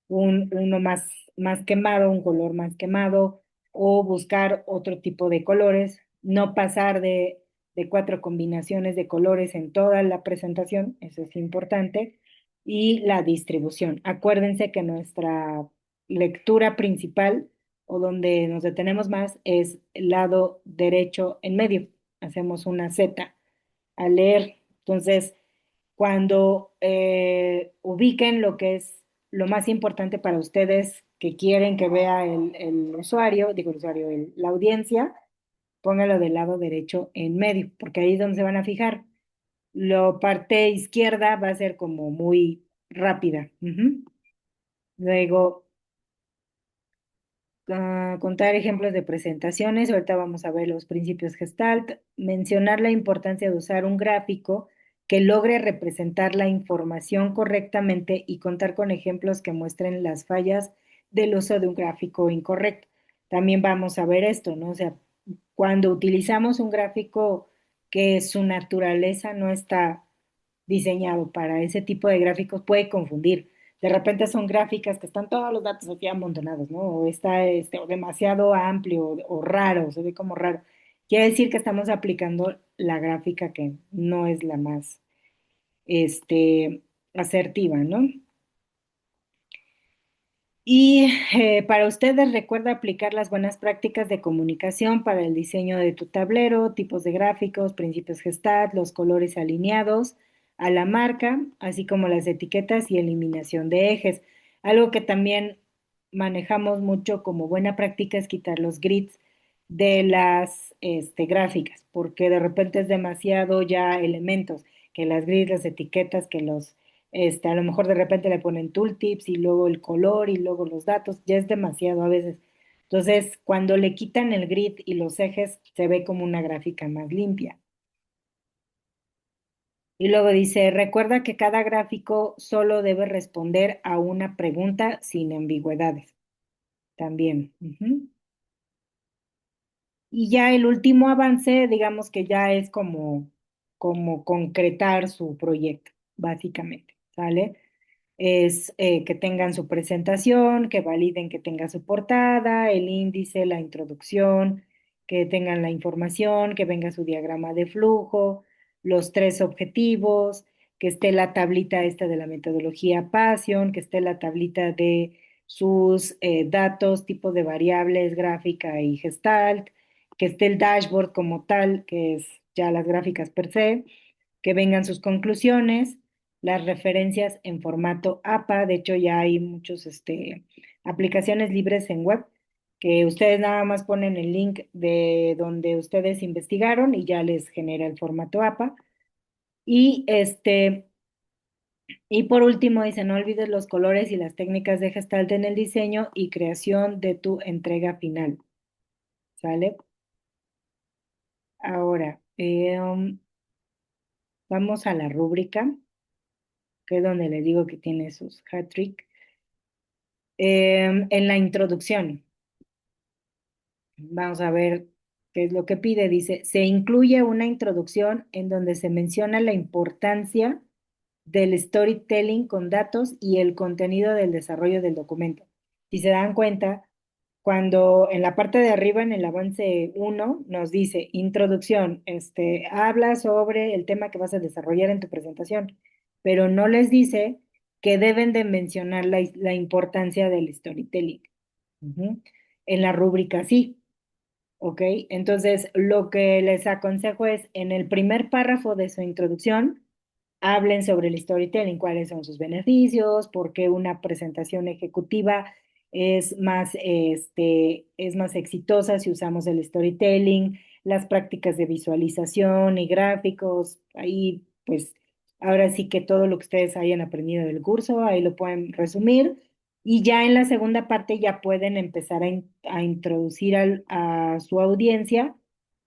uno más quemado, un color más quemado, o buscar otro tipo de colores, no pasar de 4 combinaciones de colores en toda la presentación, eso es importante, y la distribución. Acuérdense que nuestra lectura principal o donde nos detenemos más es el lado derecho en medio. Hacemos una Z a leer. Entonces, cuando ubiquen lo que es lo más importante para ustedes que quieren que vea el usuario, digo el usuario, la audiencia, póngalo del lado derecho en medio, porque ahí es donde se van a fijar. La parte izquierda va a ser como muy rápida. Ujú. Luego, contar ejemplos de presentaciones. Ahorita vamos a ver los principios Gestalt. Mencionar la importancia de usar un gráfico que logre representar la información correctamente y contar con ejemplos que muestren las fallas del uso de un gráfico incorrecto. También vamos a ver esto, ¿no? O sea, cuando utilizamos un gráfico que su naturaleza no está diseñado para ese tipo de gráficos, puede confundir. De repente son gráficas que están todos los datos aquí amontonados, ¿no? O está o demasiado amplio o raro, se ve como raro. Quiere decir que estamos aplicando la gráfica que no es la más asertiva, ¿no? Y para ustedes recuerda aplicar las buenas prácticas de comunicación para el diseño de tu tablero, tipos de gráficos, principios Gestalt, los colores alineados a la marca, así como las etiquetas y eliminación de ejes. Algo que también manejamos mucho como buena práctica es quitar los grids de las gráficas, porque de repente es demasiado ya elementos, que las grids, las etiquetas, que los a lo mejor de repente le ponen tooltips y luego el color y luego los datos, ya es demasiado a veces. Entonces, cuando le quitan el grid y los ejes, se ve como una gráfica más limpia. Y luego dice, recuerda que cada gráfico solo debe responder a una pregunta sin ambigüedades. También. Ujú. Y ya el último avance, digamos que ya es como concretar su proyecto, básicamente, ¿sale? Es que tengan su presentación, que validen que tenga su portada, el índice, la introducción, que tengan la información, que venga su diagrama de flujo, los tres objetivos, que esté la tablita esta de la metodología Passion, que esté la tablita de sus datos, tipo de variables, gráfica y gestalt, que esté el dashboard como tal, que es ya las gráficas per se, que vengan sus conclusiones, las referencias en formato APA. De hecho, ya hay muchas aplicaciones libres en web que ustedes nada más ponen el link de donde ustedes investigaron y ya les genera el formato APA. Y y por último dice, no olvides los colores y las técnicas de Gestalt en el diseño y creación de tu entrega final. ¿Sale? Ahora, vamos a la rúbrica, que es donde le digo que tiene sus hat trick. En la introducción, vamos a ver qué es lo que pide. Dice, se incluye una introducción en donde se menciona la importancia del storytelling con datos y el contenido del desarrollo del documento. Si se dan cuenta, cuando en la parte de arriba, en el avance uno nos dice introducción, habla sobre el tema que vas a desarrollar en tu presentación, pero no les dice que deben de mencionar la importancia del storytelling. Ujú. En la rúbrica sí, ¿ok? Entonces, lo que les aconsejo es en el primer párrafo de su introducción, hablen sobre el storytelling, cuáles son sus beneficios, por qué una presentación ejecutiva es más exitosa si usamos el storytelling, las prácticas de visualización y gráficos. Ahí, pues, ahora sí que todo lo que ustedes hayan aprendido del curso, ahí lo pueden resumir. Y ya en la segunda parte ya pueden empezar a introducir a su audiencia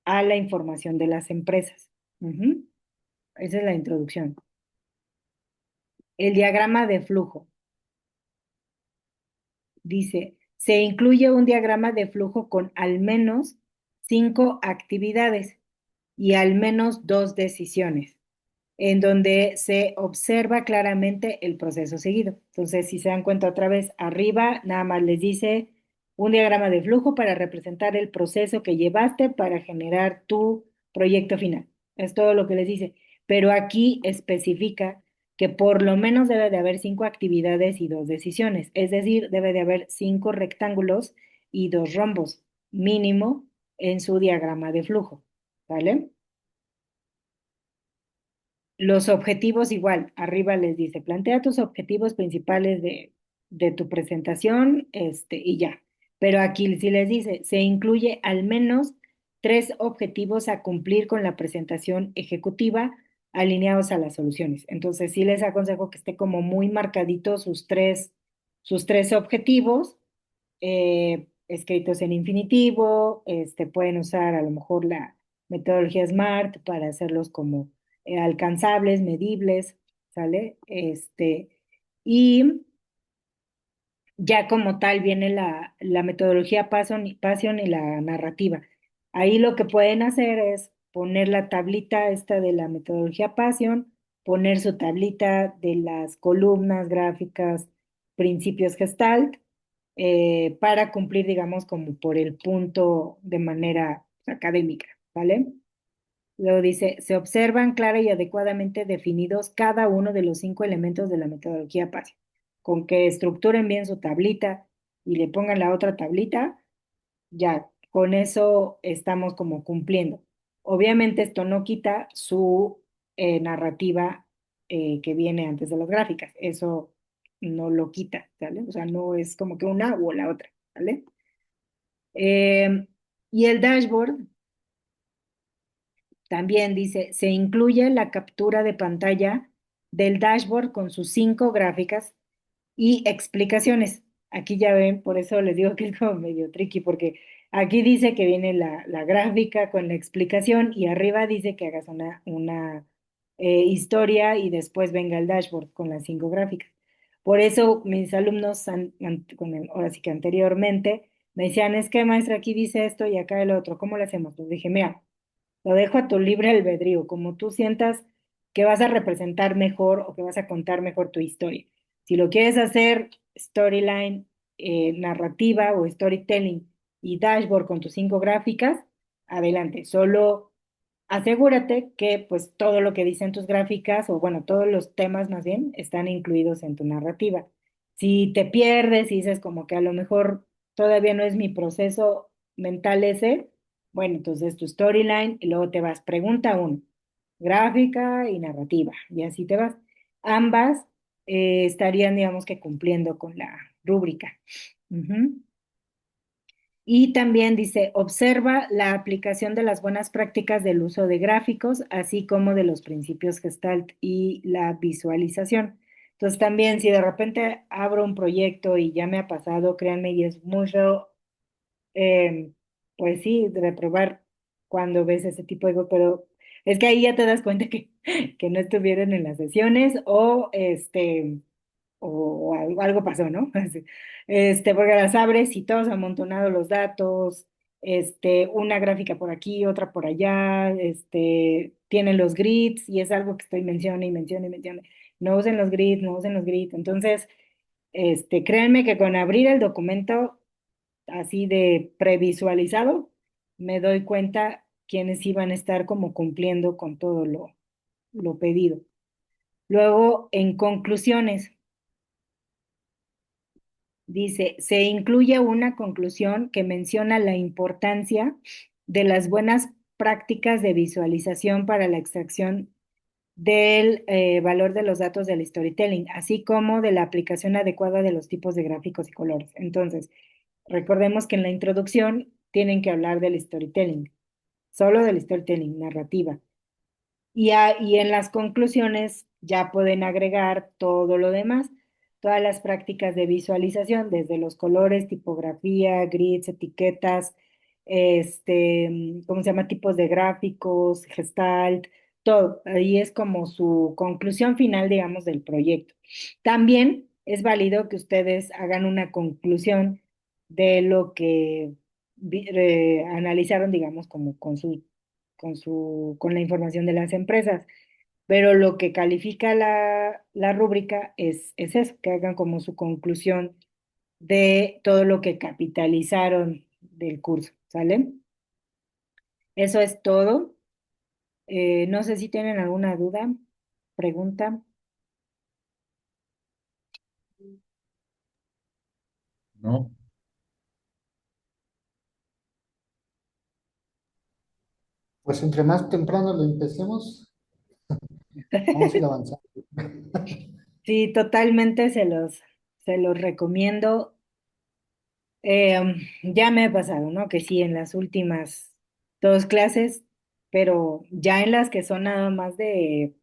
a la información de las empresas. Ujú. Esa es la introducción. El diagrama de flujo. Dice, se incluye un diagrama de flujo con al menos 5 actividades y al menos 2 decisiones, en donde se observa claramente el proceso seguido. Entonces, si se dan cuenta otra vez, arriba nada más les dice un diagrama de flujo para representar el proceso que llevaste para generar tu proyecto final. Es todo lo que les dice. Pero aquí especifica que por lo menos debe de haber 5 actividades y 2 decisiones. Es decir, debe de haber 5 rectángulos y 2 rombos mínimo en su diagrama de flujo. ¿Vale? Los objetivos igual, arriba les dice, plantea tus objetivos principales de tu presentación, y ya. Pero aquí sí les dice, se incluye al menos 3 objetivos a cumplir con la presentación ejecutiva alineados a las soluciones. Entonces sí les aconsejo que esté como muy marcadito sus tres objetivos, escritos en infinitivo. Pueden usar a lo mejor la metodología SMART para hacerlos como alcanzables, medibles, ¿sale? Y ya como tal viene la metodología Passion y la narrativa. Ahí lo que pueden hacer es poner la tablita esta de la metodología Passion, poner su tablita de las columnas gráficas, principios Gestalt, para cumplir, digamos, como por el punto de manera académica, ¿vale? Luego dice, se observan clara y adecuadamente definidos cada uno de los 5 elementos de la metodología PASIO. Con que estructuren bien su tablita y le pongan la otra tablita, ya con eso estamos como cumpliendo. Obviamente esto no quita su narrativa que viene antes de las gráficas. Eso no lo quita, ¿vale? O sea, no es como que una o la otra, ¿vale? Y el dashboard también dice, se incluye la captura de pantalla del dashboard con sus 5 gráficas y explicaciones. Aquí ya ven, por eso les digo que es como medio tricky, porque aquí dice que viene la gráfica con la explicación y arriba dice que hagas una historia y después venga el dashboard con las 5 gráficas. Por eso mis alumnos, ahora sí que anteriormente, me decían, es que maestra, aquí dice esto y acá el otro, ¿cómo lo hacemos? Les dije, mira, lo dejo a tu libre albedrío, como tú sientas que vas a representar mejor o que vas a contar mejor tu historia. Si lo quieres hacer storyline, narrativa o storytelling y dashboard con tus 5 gráficas, adelante. Solo asegúrate que pues todo lo que dicen tus gráficas o bueno, todos los temas más bien están incluidos en tu narrativa. Si te pierdes y dices como que a lo mejor todavía no es mi proceso mental ese, bueno, entonces tu storyline y luego te vas, pregunta uno, gráfica y narrativa, y así te vas. Ambas estarían, digamos que cumpliendo con la rúbrica. Ujú. Y también dice, observa la aplicación de las buenas prácticas del uso de gráficos, así como de los principios Gestalt y la visualización. Entonces también si de repente abro un proyecto y ya me ha pasado, créanme, y es mucho eh, pues sí, de reprobar cuando ves ese tipo de cosas, pero es que ahí ya te das cuenta que no estuvieron en las sesiones o algo pasó, ¿no? Así, porque las abres y todos amontonados los datos, una gráfica por aquí, otra por allá, tienen los grids y es algo que estoy mencione y mencione y mencione. No usen los grids, no usen los grids. Entonces, créanme que con abrir el documento así de previsualizado, me doy cuenta quiénes iban a estar como cumpliendo con todo lo pedido. Luego, en conclusiones, dice, se incluye una conclusión que menciona la importancia de las buenas prácticas de visualización para la extracción del valor de los datos del storytelling, así como de la aplicación adecuada de los tipos de gráficos y colores. Entonces, recordemos que en la introducción tienen que hablar del storytelling, solo del storytelling, narrativa. Y en las conclusiones ya pueden agregar todo lo demás, todas las prácticas de visualización, desde los colores, tipografía, grids, etiquetas, ¿cómo se llama? Tipos de gráficos, gestalt, todo. Ahí es como su conclusión final, digamos, del proyecto. También es válido que ustedes hagan una conclusión de lo que analizaron, digamos, como con la información de las empresas. Pero lo que califica la rúbrica es eso, que hagan como su conclusión de todo lo que capitalizaron del curso, ¿sale? Eso es todo. No sé si tienen alguna duda, pregunta. ¿no? Pues entre más temprano lo empecemos, vamos a ir avanzando. Sí, totalmente se los recomiendo. Ya me ha pasado, ¿no? Que sí, en las últimas 2 clases, pero ya en las que son nada más de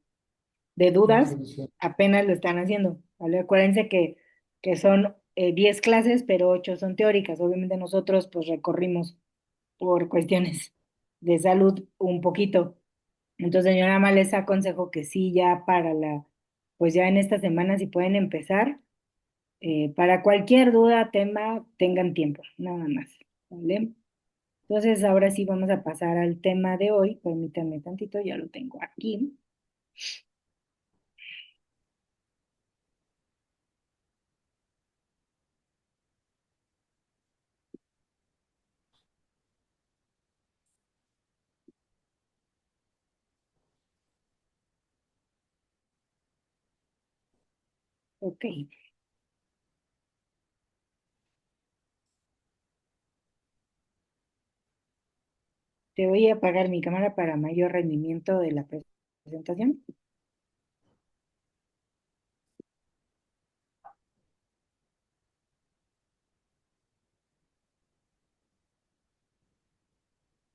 Una dudas, revisión. apenas lo están haciendo, ¿vale? Acuérdense que son 10 clases, pero 8 son teóricas. Obviamente nosotros pues recorrimos por cuestiones de salud un poquito. Entonces yo nada más les aconsejo que sí, ya para pues ya en esta semana si pueden empezar, para cualquier duda, tema, tengan tiempo, nada más, ¿vale? Entonces ahora sí vamos a pasar al tema de hoy, permítanme tantito, ya lo tengo aquí. Ok, te voy a apagar mi cámara para mayor rendimiento de la presentación.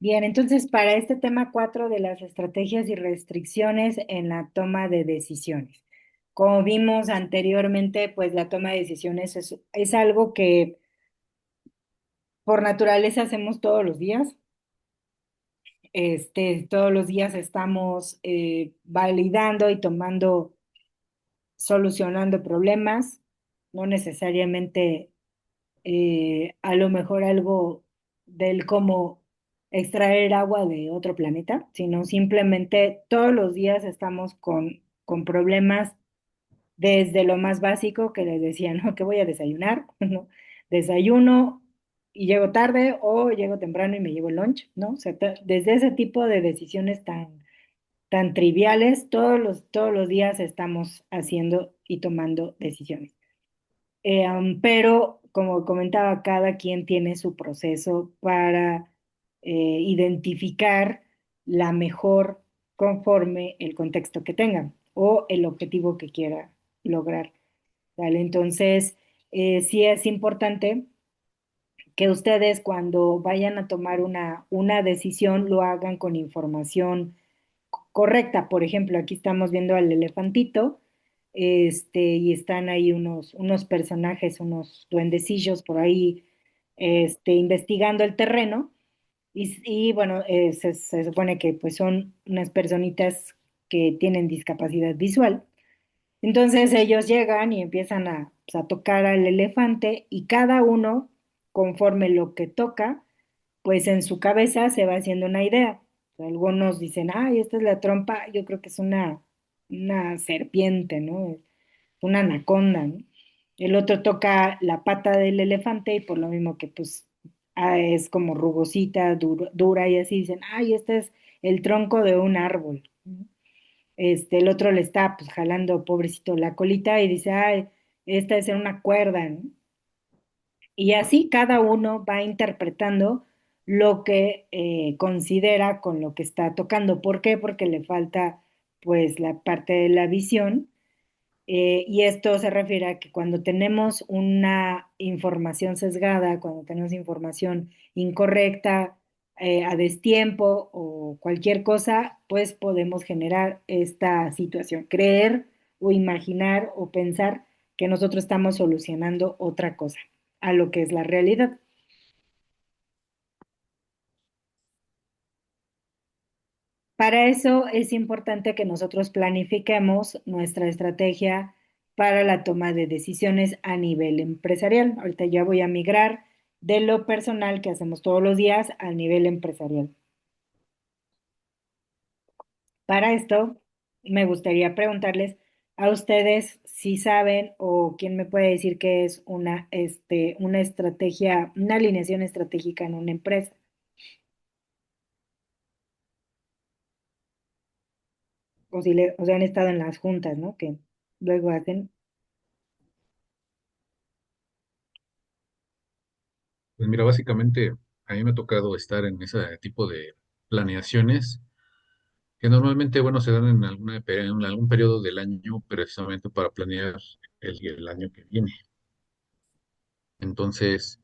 Bien, entonces para este tema 4 de las estrategias y restricciones en la toma de decisiones. Como vimos anteriormente, pues la toma de decisiones es algo que por naturaleza hacemos todos los días. Todos los días estamos validando y tomando, solucionando problemas, no necesariamente a lo mejor algo del cómo extraer agua de otro planeta, sino simplemente todos los días estamos con problemas desde lo más básico que les decía, ¿no? Que voy a desayunar, ¿no? Desayuno y llego tarde o llego temprano y me llevo el lunch, ¿no? O sea, desde ese tipo de decisiones tan triviales, todos los días estamos haciendo y tomando decisiones. Pero, como comentaba, cada quien tiene su proceso para identificar la mejor conforme el contexto que tengan o el objetivo que quiera lograr. ¿Vale? Entonces, sí es importante que ustedes cuando vayan a tomar una decisión lo hagan con información correcta. Por ejemplo, aquí estamos viendo al elefantito, y están ahí unos personajes, unos duendecillos por ahí, investigando el terreno. Y bueno, se supone que pues son unas personitas que tienen discapacidad visual. Entonces ellos llegan y empiezan pues, a tocar al elefante y cada uno, conforme lo que toca, pues en su cabeza se va haciendo una idea. Algunos dicen, ay, esta es la trompa, yo creo que es una serpiente, ¿no? Es una anaconda, ¿no? El otro toca la pata del elefante y por lo mismo que pues es como rugosita, dura y así dicen, ay, este es el tronco de un árbol, ¿no? El otro le está pues jalando, pobrecito, la colita y dice, ay, esta es una cuerda, ¿no? Y así cada uno va interpretando lo que considera con lo que está tocando. ¿Por qué? Porque le falta pues la parte de la visión, y esto se refiere a que cuando tenemos una información sesgada, cuando tenemos información incorrecta, a destiempo o cualquier cosa, pues podemos generar esta situación, creer o imaginar o pensar que nosotros estamos solucionando otra cosa a lo que es la realidad. Para eso es importante que nosotros planifiquemos nuestra estrategia para la toma de decisiones a nivel empresarial. Ahorita ya voy a migrar de lo personal que hacemos todos los días al nivel empresarial. Para esto, me gustaría preguntarles a ustedes si saben o quién me puede decir qué es una estrategia, una alineación estratégica en una empresa. O sea, han estado en las juntas, ¿no? Que luego hacen. Pues mira, básicamente a mí me ha tocado estar en ese tipo de planeaciones que normalmente, bueno, se dan en en algún periodo del año precisamente para planear el año que viene. Entonces,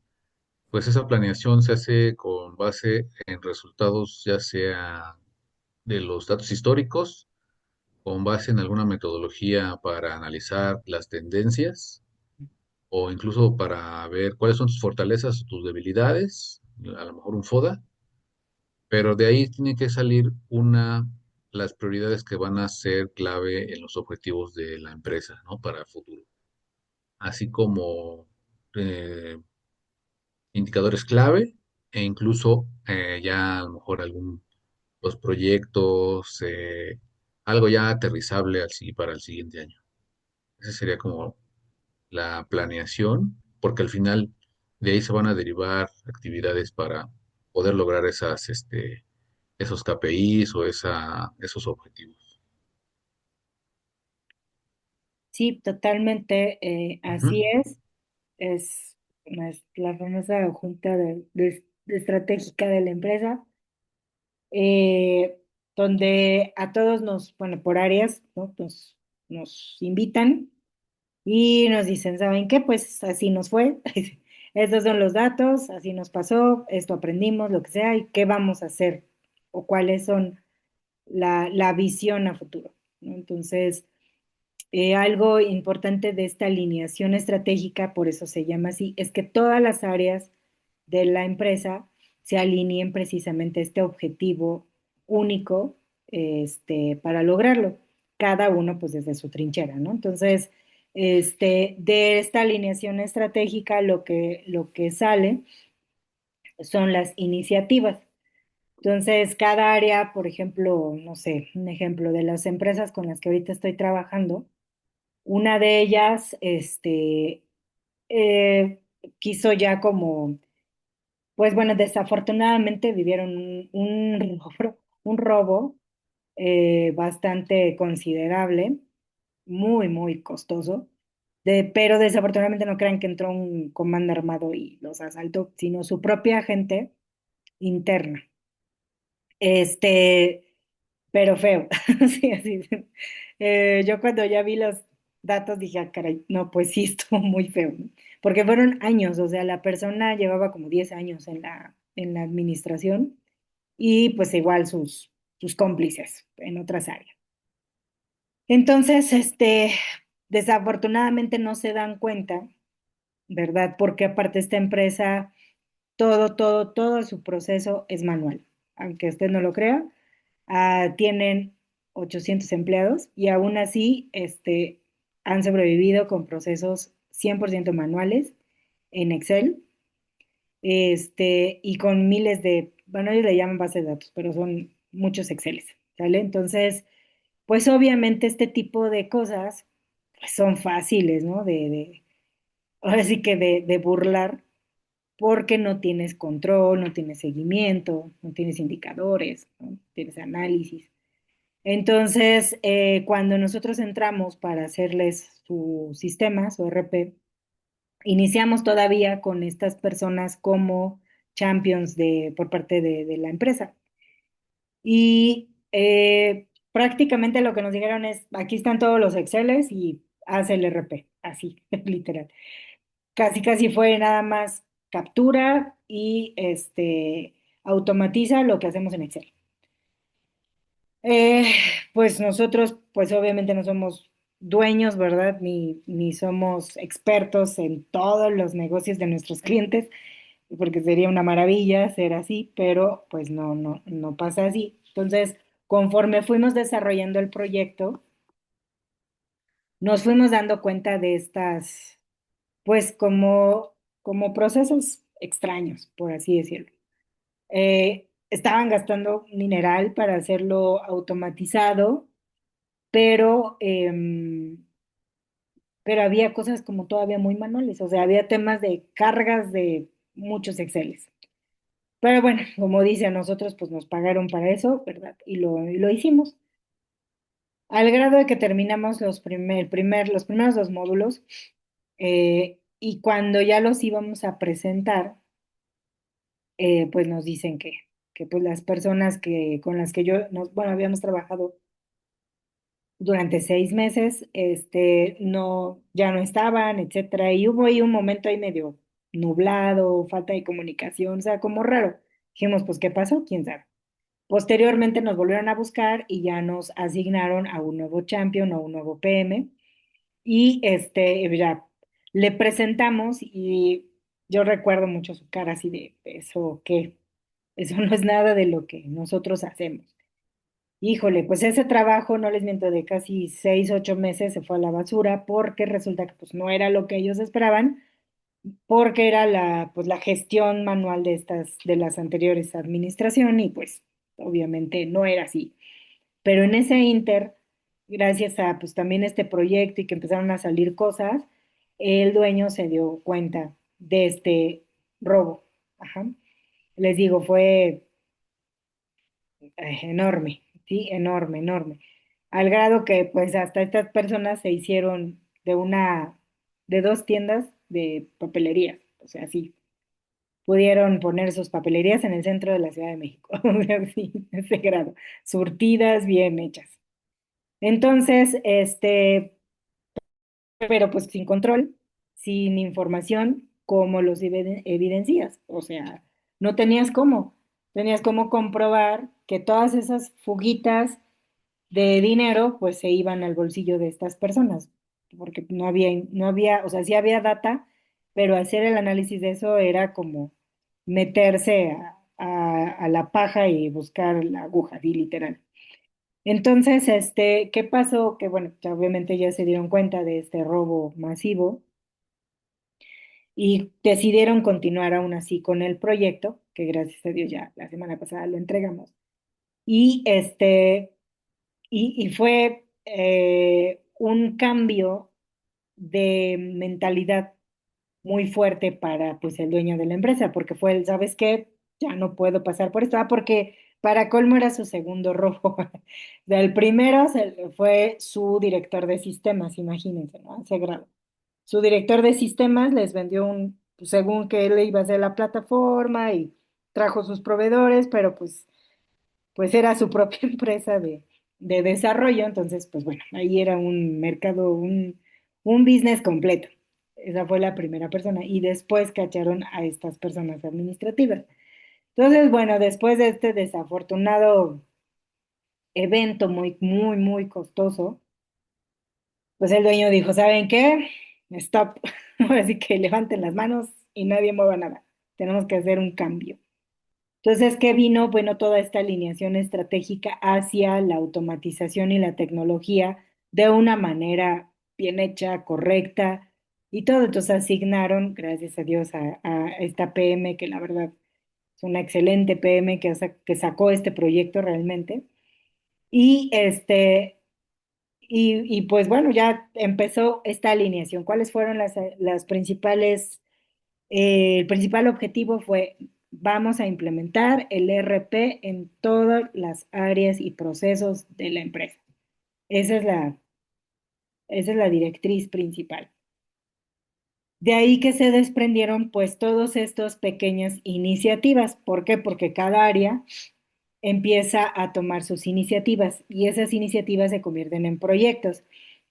pues esa planeación se hace con base en resultados ya sea de los datos históricos, con base en alguna metodología para analizar las tendencias o incluso para ver cuáles son tus fortalezas o tus debilidades, a lo mejor un FODA, pero de ahí tiene que salir una las prioridades que van a ser clave en los objetivos de la empresa, ¿no? Para el futuro. Así como eh, indicadores clave e incluso ya a lo mejor los proyectos, algo ya aterrizable para el siguiente año. Esa sería como la planeación, porque al final de ahí se van a derivar actividades para poder lograr esos KPIs o esos objetivos. Sí, totalmente, así Ujú. es la famosa junta de estratégica de la empresa, eh, donde a todos bueno, por áreas, ¿no? Nos invitan y nos dicen, ¿saben qué? Pues así nos fue, estos son los datos, así nos pasó, esto aprendimos, lo que sea, y qué vamos a hacer o cuáles son la visión a futuro, ¿no? Entonces, algo importante de esta alineación estratégica, por eso se llama así, es que todas las áreas de la empresa se alineen precisamente a este objetivo único, para lograrlo, cada uno pues desde su trinchera, ¿no? Entonces, de esta alineación estratégica lo que sale son las iniciativas. Entonces, cada área, por ejemplo, no sé, un ejemplo de las empresas con las que ahorita estoy trabajando, una de ellas, eh, quiso ya como, pues bueno, desafortunadamente vivieron un robo bastante considerable, muy, muy costoso, pero desafortunadamente no crean que entró un comando armado y los asaltó, sino su propia gente interna. Este, pero feo. Sí, así. Yo cuando ya vi los datos dije, ah, caray, no, pues sí, estuvo muy feo, ¿no? Porque fueron años, o sea, la persona llevaba como 10 años en la administración y pues igual sus cómplices en otras áreas. Entonces, desafortunadamente no se dan cuenta, ¿verdad? Porque aparte esta empresa, todo su proceso es manual. Aunque usted no lo crea, tienen 800 empleados y aún así, han sobrevivido con procesos 100% manuales en Excel, y con miles bueno, ellos le llaman base de datos, pero son muchos Exceles, ¿sale? Entonces, pues obviamente este tipo de cosas pues, son fáciles, ¿no? Ahora sí que de burlar, porque no tienes control, no tienes seguimiento, no tienes indicadores, ¿no? Tienes análisis. Entonces, cuando nosotros entramos para hacerles su sistema, su RP, iniciamos todavía con estas personas como champions por parte de la empresa. Y prácticamente lo que nos dijeron es, aquí están todos los Exceles y haz el RP, así, literal. Casi fue nada más captura y automatiza lo que hacemos en Excel. Eh, pues nosotros, pues obviamente no somos dueños, ¿verdad? Ni somos expertos en todos los negocios de nuestros clientes, porque sería una maravilla ser así, pero pues no pasa así. Entonces, conforme fuimos desarrollando el proyecto, nos fuimos dando cuenta de pues como procesos extraños, por así decirlo. Estaban gastando mineral para hacerlo automatizado, pero, pero había cosas como todavía muy manuales, o sea, había temas de cargas de muchos Exceles. Pero bueno, como dice, a nosotros pues nos pagaron para eso, ¿verdad? Y lo hicimos. Al grado de que terminamos los primeros dos módulos, y cuando ya los íbamos a presentar, pues nos dicen que pues las personas con las que bueno, habíamos trabajado durante 6 meses, ya no estaban, etcétera, y hubo ahí un momento ahí medio nublado, falta de comunicación, o sea, como raro. Dijimos, pues, ¿qué pasó? ¿Quién sabe? Posteriormente nos volvieron a buscar y ya nos asignaron a un nuevo champion o un nuevo PM y ya le presentamos y yo recuerdo mucho su cara así de eso, ¿qué? Eso no es nada de lo que nosotros hacemos. Híjole, pues ese trabajo, no les miento, de casi 6, 8 meses se fue a la basura porque resulta que pues no era lo que ellos esperaban, porque era pues la gestión manual de las anteriores administración y pues obviamente no era así. Pero en ese inter, gracias a pues también este proyecto y que empezaron a salir cosas, el dueño se dio cuenta de este robo. Ajá. Les digo, fue enorme, sí, enorme, enorme. Al grado que pues hasta estas personas se hicieron de dos tiendas de papelería, o sea, sí, pudieron poner sus papelerías en el centro de la Ciudad de México, o sea, sí, ese grado, surtidas, bien hechas. Entonces, pero pues sin control, sin información, ¿cómo los evidencias? O sea, no tenías cómo comprobar que todas esas fuguitas de dinero pues se iban al bolsillo de estas personas, porque no había, o sea, sí había data, pero hacer el análisis de eso era como meterse a la paja y buscar la aguja, sí, literal. Entonces, ¿qué pasó? Que bueno, ya obviamente ya se dieron cuenta de este robo masivo y decidieron continuar aún así con el proyecto, que gracias a Dios ya la semana pasada lo entregamos. Y y fue un cambio de mentalidad muy fuerte para pues el dueño de la empresa, porque fue el, ¿sabes qué? Ya no puedo pasar por esto. Ah, porque para colmo era su segundo robo. Del primero fue su director de sistemas, imagínense, ¿no? A ese grado. Su director de sistemas les vendió pues, según que él iba a hacer la plataforma y trajo sus proveedores, pero pues era su propia empresa de desarrollo, entonces, pues bueno, ahí era un mercado, un business completo. Esa fue la primera persona y después cacharon a estas personas administrativas. Entonces, bueno, después de este desafortunado evento muy, muy, muy costoso, pues el dueño dijo, ¿saben qué? Stop. Así que levanten las manos y nadie mueva nada. Tenemos que hacer un cambio. Entonces, ¿qué vino? Bueno, toda esta alineación estratégica hacia la automatización y la tecnología de una manera bien hecha, correcta y todo. Entonces asignaron, gracias a Dios, a esta PM, que la verdad es una excelente PM que sacó este proyecto realmente. Y pues bueno, ya empezó esta alineación. ¿Cuáles fueron las principales el principal objetivo fue, vamos a implementar el ERP en todas las áreas y procesos de la empresa. Esa es esa es la directriz principal. De ahí que se desprendieron pues todas estas pequeñas iniciativas. ¿Por qué? Porque cada área empieza a tomar sus iniciativas y esas iniciativas se convierten en proyectos.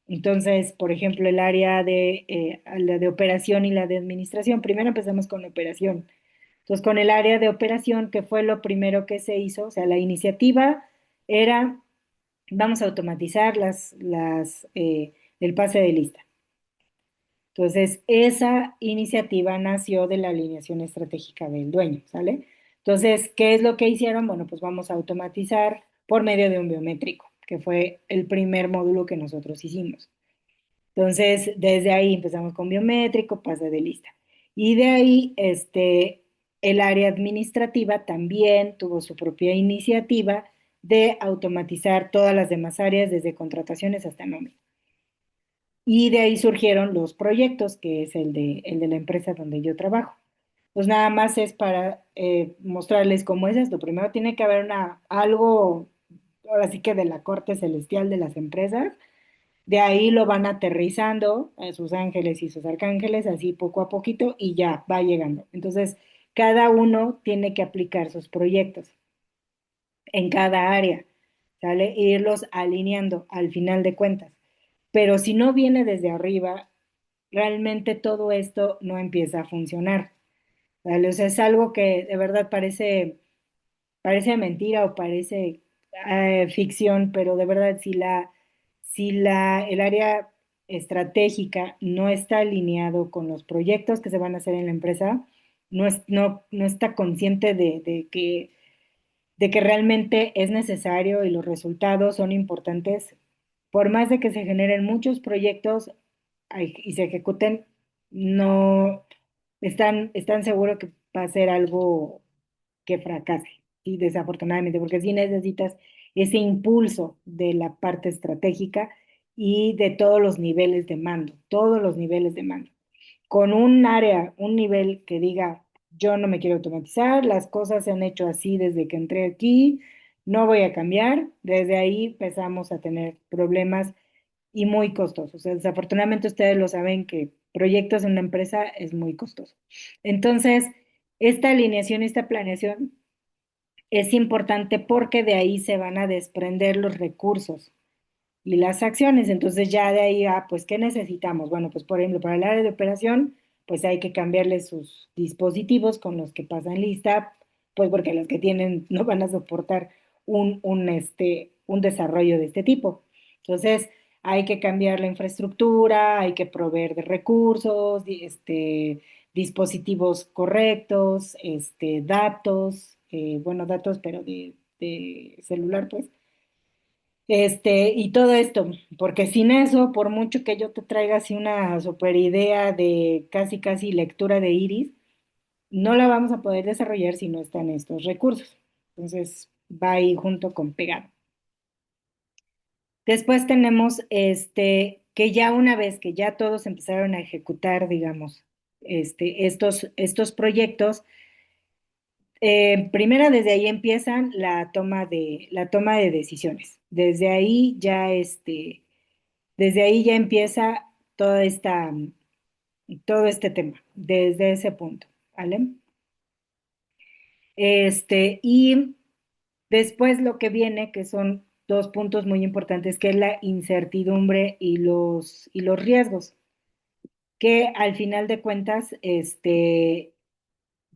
Entonces, por ejemplo, la de operación y la de administración. Primero empezamos con operación. Entonces, con el área de operación, que fue lo primero que se hizo, o sea, la iniciativa era, vamos a automatizar el pase de lista. Entonces, esa iniciativa nació de la alineación estratégica del dueño, ¿sale? Entonces, ¿qué es lo que hicieron? Bueno, pues vamos a automatizar por medio de un biométrico, que fue el primer módulo que nosotros hicimos. Entonces, desde ahí empezamos con biométrico, pase de lista. Y de ahí, el área administrativa también tuvo su propia iniciativa de automatizar todas las demás áreas, desde contrataciones hasta nómina. Y de ahí surgieron los proyectos, que es el de la empresa donde yo trabajo. Pues nada más es para mostrarles cómo es esto. Primero tiene que haber algo, ahora sí que de la corte celestial de las empresas. De ahí lo van aterrizando a sus ángeles y sus arcángeles, así poco a poquito, y ya va llegando. Entonces, cada uno tiene que aplicar sus proyectos en cada área, ¿sale? E irlos alineando al final de cuentas. Pero si no viene desde arriba, realmente todo esto no empieza a funcionar, ¿vale? O sea, es algo que de verdad parece mentira o parece ficción, pero de verdad, el área estratégica no está alineado con los proyectos que se van a hacer en la empresa, no está consciente de que de que realmente es necesario y los resultados son importantes, por más de que se generen muchos proyectos y se ejecuten, no están seguros que va a ser algo que fracase, y desafortunadamente, porque sí necesitas ese impulso de la parte estratégica y de todos los niveles de mando, todos los niveles de mando. Con un área, un nivel que diga, yo no me quiero automatizar, las cosas se han hecho así desde que entré aquí, no voy a cambiar, desde ahí empezamos a tener problemas y muy costosos. O sea, desafortunadamente ustedes lo saben que proyectos en una empresa es muy costoso. Entonces, esta alineación, esta planeación es importante porque de ahí se van a desprender los recursos y las acciones. Entonces ya de ahí, pues, ¿qué necesitamos? Bueno, pues por ejemplo, para el área de operación, pues hay que cambiarle sus dispositivos con los que pasan lista, pues porque los que tienen no van a soportar un desarrollo de este tipo. Entonces, hay que cambiar la infraestructura, hay que proveer de recursos, dispositivos correctos, datos, bueno, datos, pero de celular, pues, y todo esto, porque sin eso, por mucho que yo te traiga así una super idea de casi casi lectura de iris, no la vamos a poder desarrollar si no están estos recursos. Entonces, va ahí junto con pegado. Después tenemos que ya una vez que ya todos empezaron a ejecutar, digamos, estos proyectos, primero desde ahí empiezan la toma de decisiones. Desde ahí ya empieza todo este tema, desde ese punto, ¿vale? Y después lo que viene, que son dos puntos muy importantes, que es la incertidumbre y los riesgos, que al final de cuentas,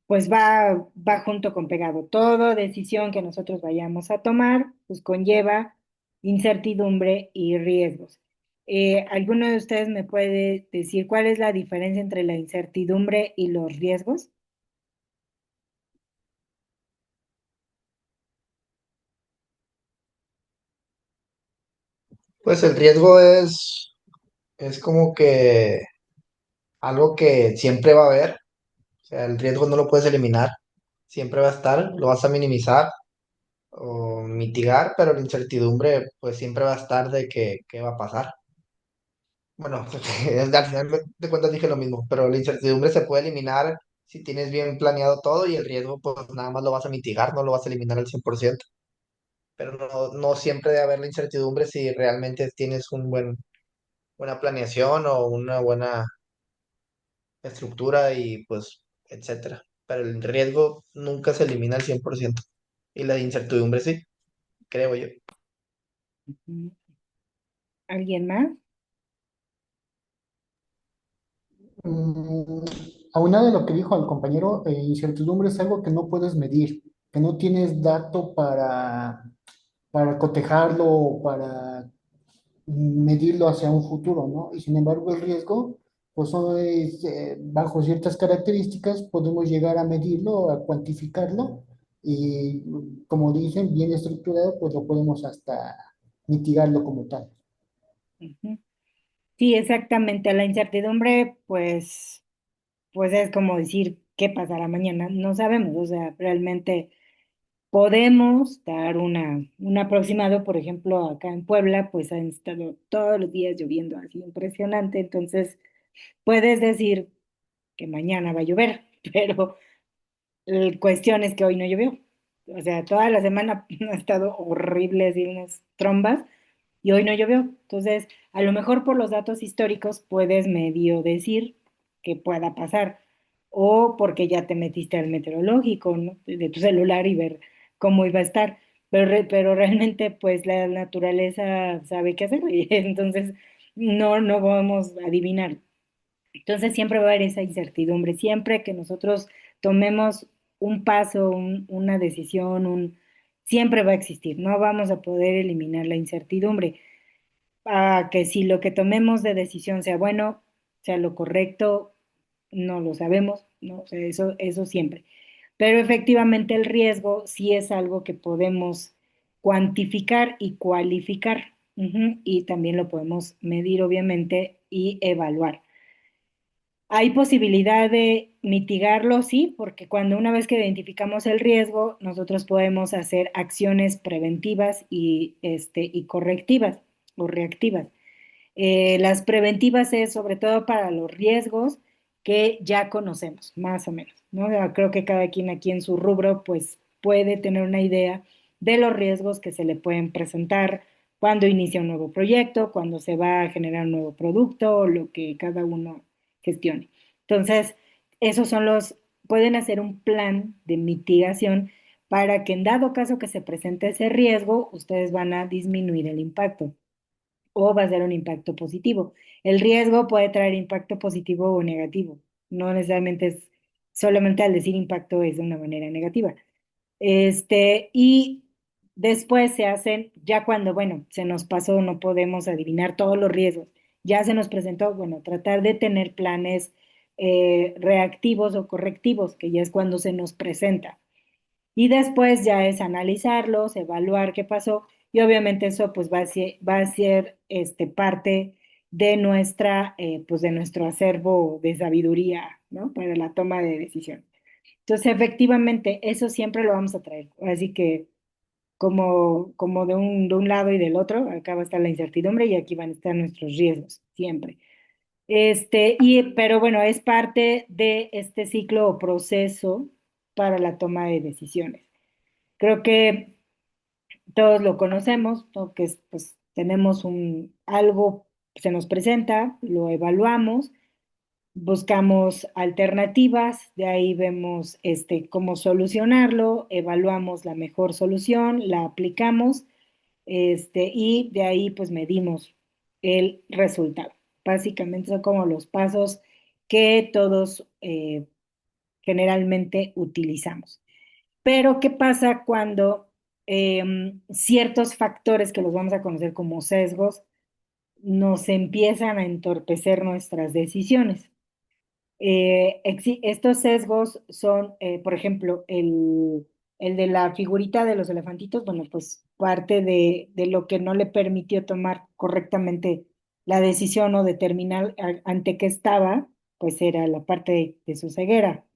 pues va junto con pegado. Toda decisión que nosotros vayamos a tomar, pues conlleva incertidumbre y riesgos. ¿Alguno de ustedes me puede decir cuál es la diferencia entre la incertidumbre y los riesgos? Pues el riesgo es como que algo que siempre va a haber, o sea, el riesgo no lo puedes eliminar, siempre va a estar, lo vas a minimizar o mitigar, pero la incertidumbre pues siempre va a estar de que qué va a pasar. Bueno, al final de cuentas dije lo mismo, pero la incertidumbre se puede eliminar si tienes bien planeado todo y el riesgo pues nada más lo vas a mitigar, no lo vas a eliminar al 100%, pero no siempre debe haber la incertidumbre si realmente tienes buena planeación o una buena estructura y pues, etcétera. Pero el riesgo nunca se elimina al 100% y la incertidumbre sí, creo yo. Ujú. ¿Alguien más? Mm, Aunado de lo que dijo el compañero, incertidumbre es algo que no puedes medir, que no tienes dato para cotejarlo o para medirlo hacia un futuro, ¿no? Y sin embargo el riesgo, pues bajo ciertas características podemos llegar a medirlo, a cuantificarlo y como dicen, bien estructurado, pues lo podemos hasta mitigarlo como tal. Ujú. Sí, exactamente. La incertidumbre, pues es como decir qué pasará mañana. No sabemos, o sea, realmente podemos dar un aproximado. Por ejemplo, acá en Puebla, pues han estado todos los días lloviendo así impresionante. Entonces, puedes decir que mañana va a llover, pero la cuestión es que hoy no llovió. O sea, toda la semana ha estado horrible, así unas trombas, y hoy no llovió. Entonces, a lo mejor por los datos históricos puedes medio decir que pueda pasar, o porque ya te metiste al meteorológico, ¿no? De tu celular y ver cómo iba a estar. Pero realmente, pues la naturaleza sabe qué hacer, y entonces no vamos a adivinar. Entonces siempre va a haber esa incertidumbre, siempre que nosotros tomemos un paso, una decisión, siempre va a existir, no vamos a poder eliminar la incertidumbre. Que si lo que tomemos de decisión sea bueno, sea lo correcto, no lo sabemos, ¿no? O sea, eso siempre. pero efectivamente el riesgo sí es algo que podemos cuantificar y cualificar, y también lo podemos medir, obviamente, y evaluar. ¿Hay posibilidad de mitigarlo? Sí, porque cuando una vez que identificamos el riesgo, nosotros podemos hacer acciones preventivas y correctivas o reactivas. Las preventivas es sobre todo para los riesgos que ya conocemos, más o menos, ¿no? Creo que cada quien aquí en su rubro, pues puede tener una idea de los riesgos que se le pueden presentar cuando inicia un nuevo proyecto, cuando se va a generar un nuevo producto, o lo que cada uno gestione. Entonces, esos son pueden hacer un plan de mitigación para que en dado caso que se presente ese riesgo, ustedes van a disminuir el impacto o va a ser un impacto positivo. El riesgo puede traer impacto positivo o negativo. No necesariamente es, solamente al decir impacto es de una manera negativa. Y después se hacen, ya cuando, bueno, se nos pasó, no podemos adivinar todos los riesgos, ya se nos presentó, bueno, tratar de tener planes reactivos o correctivos, que ya es cuando se nos presenta. Y después ya es analizarlos, evaluar qué pasó y obviamente eso pues va a ser parte de pues de nuestro acervo de sabiduría, ¿no? Para la toma de decisión. Entonces, efectivamente, eso siempre lo vamos a traer. Así que como de un lado y del otro, acá va a estar la incertidumbre y aquí van a estar nuestros riesgos, siempre. Pero bueno, es parte de este ciclo o proceso para la toma de decisiones. Creo que todos lo conocemos, ¿no? Que pues tenemos algo, se nos presenta, lo evaluamos, buscamos alternativas, de ahí vemos cómo solucionarlo, evaluamos la mejor solución, la aplicamos, y de ahí pues medimos el resultado. Básicamente son como los pasos que todos generalmente utilizamos. Pero, ¿qué pasa cuando ciertos factores que los vamos a conocer como sesgos nos empiezan a entorpecer nuestras decisiones? Estos sesgos son, por ejemplo, el de la figurita de los elefantitos, bueno, pues parte de lo que no le permitió tomar correctamente la decisión o determinar ante qué estaba, pues era la parte de su ceguera.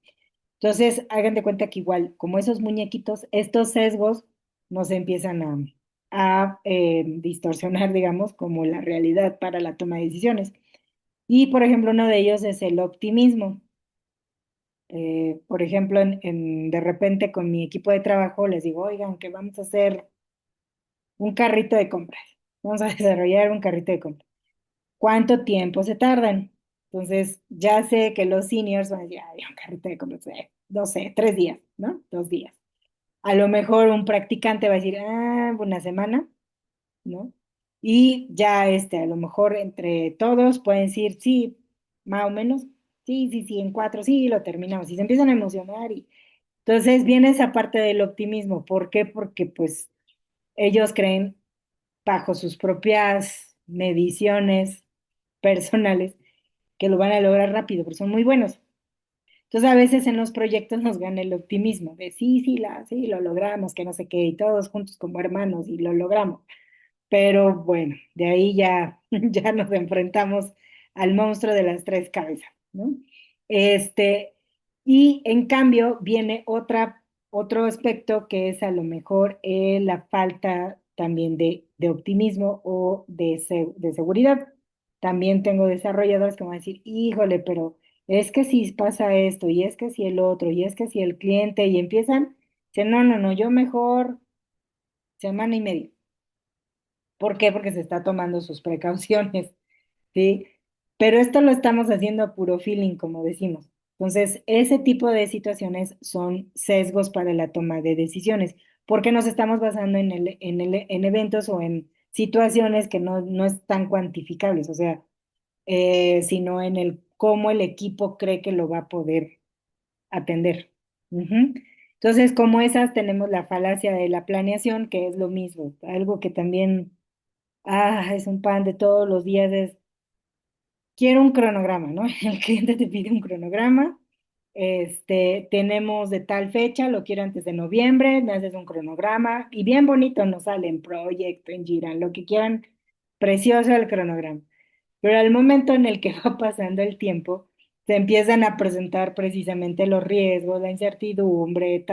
Entonces, hagan de cuenta que igual, como esos muñequitos, estos sesgos nos empiezan a distorsionar, digamos, como la realidad para la toma de decisiones. Y, por ejemplo, uno de ellos es el optimismo. Por ejemplo, de repente con mi equipo de trabajo les digo, oigan, que vamos a hacer un carrito de compras. Vamos a desarrollar un carrito de compras. ¿Cuánto tiempo se tardan? Entonces, ya sé que los seniors van a decir, ay, un carrito de compras, no sé, 3 días, ¿no? 2 días. A lo mejor un practicante va a decir, una semana, ¿no? Y ya a lo mejor entre todos pueden decir, sí, más o menos, sí, sí, sí, en 4, sí, lo terminamos. Y se empiezan a emocionar y entonces viene esa parte del optimismo. ¿Por qué? Porque pues ellos creen bajo sus propias mediciones personales que lo van a lograr rápido, porque son muy buenos. Entonces a veces en los proyectos nos gana el optimismo de sí, sí, sí, lo logramos, que no sé qué, y todos juntos como hermanos y lo logramos. Pero bueno, de ahí ya, ya nos enfrentamos al monstruo de las tres cabezas, ¿no? Este, y en cambio viene otro aspecto que es a lo mejor la falta también de optimismo o de seguridad. También tengo desarrolladores que van a decir, híjole, pero es que si pasa esto, y es que si el otro, y es que si el cliente, y empiezan, dicen, no, no, no, yo mejor semana y media. ¿Por qué? Porque se está tomando sus precauciones, ¿sí? Pero esto lo estamos haciendo a puro feeling, como decimos. Entonces, ese tipo de situaciones son sesgos para la toma de decisiones, porque nos estamos basando en eventos o en situaciones que no están cuantificables, o sea, sino en el cómo el equipo cree que lo va a poder atender. Ujú. Entonces, como esas, tenemos la falacia de la planeación, que es lo mismo, algo que también es un pan de todos los días, quiero un cronograma, ¿no? El cliente te pide un cronograma tenemos de tal fecha, lo quiero antes de noviembre, me haces un cronograma y bien bonito nos sale en Project, en Jira, lo que quieran, precioso el cronograma. Pero al momento en el que va pasando el tiempo, se empiezan a presentar precisamente los riesgos, la incertidumbre,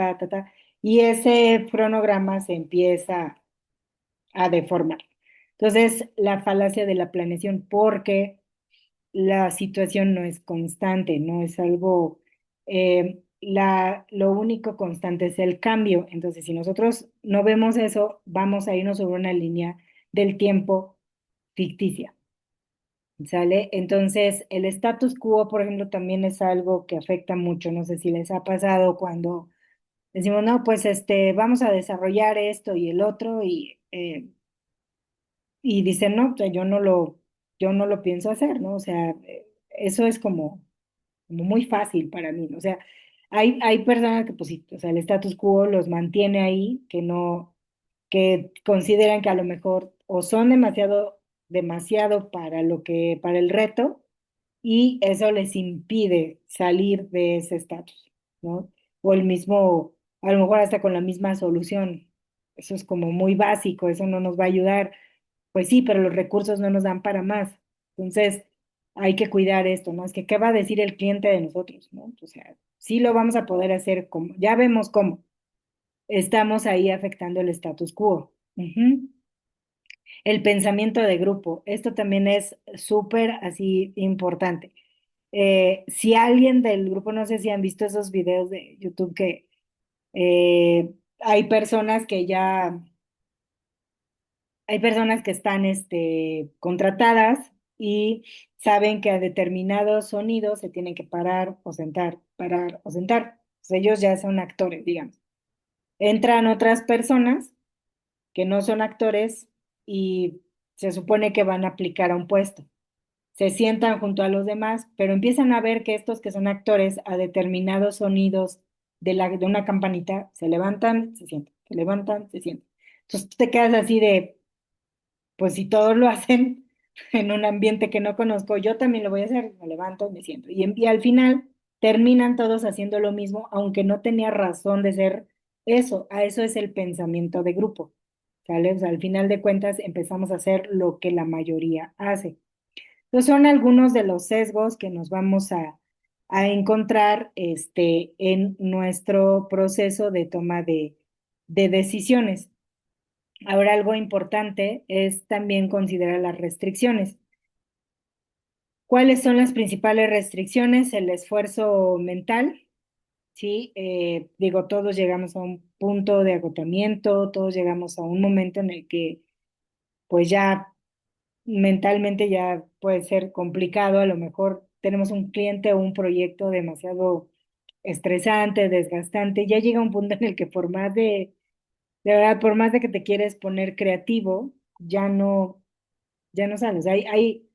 y ese cronograma se empieza a deformar. Entonces, la falacia de la planeación, porque la situación no es constante, no es algo, lo único constante es el cambio. Entonces, si nosotros no vemos eso, vamos a irnos sobre una línea del tiempo ficticia. ¿Sale? Entonces, el status quo, por ejemplo, también es algo que afecta mucho. No sé si les ha pasado cuando decimos, no, pues vamos a desarrollar esto y el otro, y dicen, no, o sea, yo no lo pienso hacer, ¿no? O sea, eso es como muy fácil para mí, ¿no? O sea, hay personas que, pues sí, o sea, el status quo los mantiene ahí, que no, que consideran que a lo mejor o son demasiado para el reto, y eso les impide salir de ese estatus, ¿no? O el mismo, a lo mejor hasta con la misma solución. Eso es como muy básico, eso no nos va a ayudar. Pues sí, pero los recursos no nos dan para más. Entonces, hay que cuidar esto, ¿no? Es que, ¿qué va a decir el cliente de nosotros, ¿no? O sea, sí lo vamos a poder hacer como, ya vemos cómo. Estamos ahí afectando el status quo. Ujú. El pensamiento de grupo, esto también es súper así importante. Si alguien del grupo, no sé si han visto esos videos de YouTube que hay personas que ya, hay personas que están contratadas y saben que a determinados sonidos se tienen que parar o sentar. Pues ellos ya son actores, digamos. Entran otras personas que no son actores y se supone que van a aplicar a un puesto. Se sientan junto a los demás, pero empiezan a ver que estos que son actores a determinados sonidos de una campanita se levantan, se sientan, se levantan, se sientan. Entonces tú te quedas así de, pues si todos lo hacen en un ambiente que no conozco, yo también lo voy a hacer, me levanto, me siento. Y al final terminan todos haciendo lo mismo, aunque no tenía razón de ser eso. A eso es el pensamiento de grupo, ¿sale? O sea, al final de cuentas empezamos a hacer lo que la mayoría hace. Entonces son algunos de los sesgos que nos vamos a encontrar en nuestro proceso de toma de decisiones. Ahora, algo importante es también considerar las restricciones. ¿Cuáles son las principales restricciones? El esfuerzo mental, ¿sí? Digo, todos llegamos a un punto de agotamiento, todos llegamos a un momento en el que pues ya mentalmente ya puede ser complicado, a lo mejor tenemos un cliente o un proyecto demasiado estresante, desgastante, ya llega un punto en el que de verdad, por más de que te quieres poner creativo, ya no sales. Hay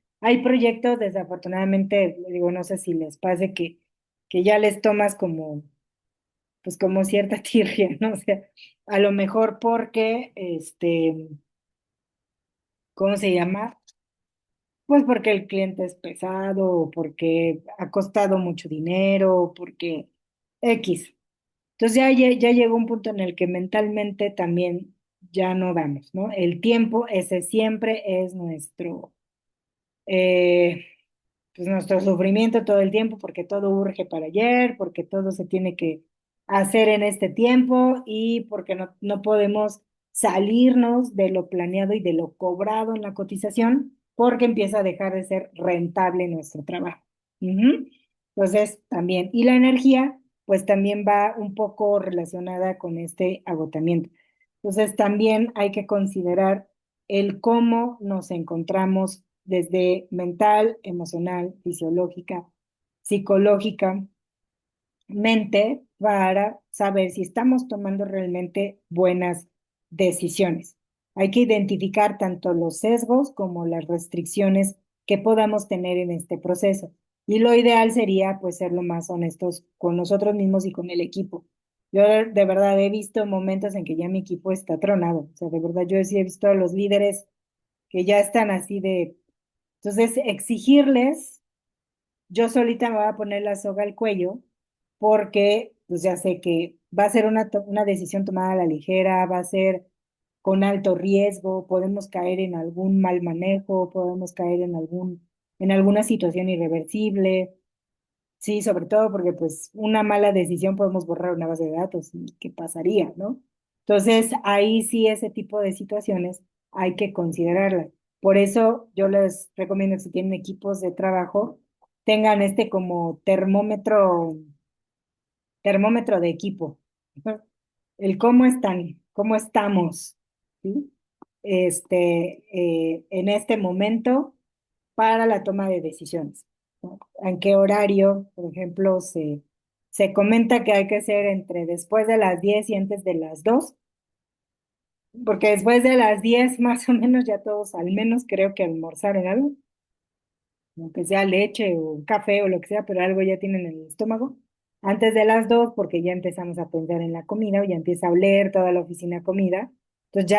proyectos, desafortunadamente, digo, no sé si les pase que ya les tomas como, pues como cierta tirria, ¿no? O sea, a lo mejor porque, ¿cómo se llama? Pues porque el cliente es pesado, o porque ha costado mucho dinero, o porque X. Entonces ya llegó un punto en el que mentalmente también ya no damos, ¿no? El tiempo, ese siempre es eh, pues nuestro sufrimiento todo el tiempo, porque todo urge para ayer, porque todo se tiene que hacer en este tiempo y porque no podemos salirnos de lo planeado y de lo cobrado en la cotización, porque empieza a dejar de ser rentable nuestro trabajo. Ujú. Entonces, también, y la energía, pues también va un poco relacionada con este agotamiento. Entonces, también hay que considerar el cómo nos encontramos desde mental, emocional, fisiológica, psicológicamente, para saber si estamos tomando realmente buenas decisiones. Hay que identificar tanto los sesgos como las restricciones que podamos tener en este proceso. Y lo ideal sería pues ser lo más honestos con nosotros mismos y con el equipo. Yo de verdad he visto momentos en que ya mi equipo está tronado. O sea, de verdad yo sí he visto a los líderes que ya están así de... Entonces, exigirles, yo solita me voy a poner la soga al cuello porque pues ya sé que va a ser una decisión tomada a la ligera, va a ser con alto riesgo, podemos caer en algún mal manejo, podemos caer en alguna situación irreversible. Sí, sobre todo porque pues una mala decisión podemos borrar una base de datos y qué pasaría, ¿no? Entonces, ahí sí ese tipo de situaciones hay que considerarlas. Por eso yo les recomiendo que si tienen equipos de trabajo, tengan este como termómetro de equipo. ¿No? El cómo están, cómo estamos, ¿sí? En este momento para la toma de decisiones. ¿No? ¿En qué horario, por ejemplo, se comenta que hay que ser entre después de las 10 y antes de las 2? Porque después de las 10 más o menos ya todos al menos creo que almorzaron algo, aunque sea leche o café o lo que sea, pero algo ya tienen en el estómago. Antes de las 2 porque ya empezamos a pensar en la comida o ya empieza a oler toda la oficina a comida. Entonces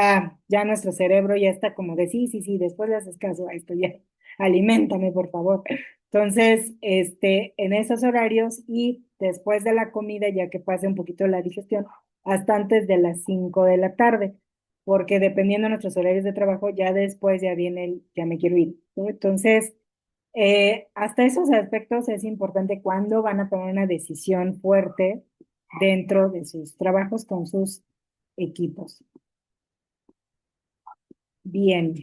ya nuestro cerebro ya está como de sí, sí, sí, después le haces caso a esto, ya, aliméntame, por favor. Entonces, en esos horarios y después de la comida, ya que pase un poquito la digestión, hasta antes de las 5 de la tarde, porque dependiendo de nuestros horarios de trabajo, ya después ya viene ya me quiero ir, ¿no? Entonces, hasta esos aspectos es importante cuando van a tomar una decisión fuerte dentro de sus trabajos con sus equipos. Bien,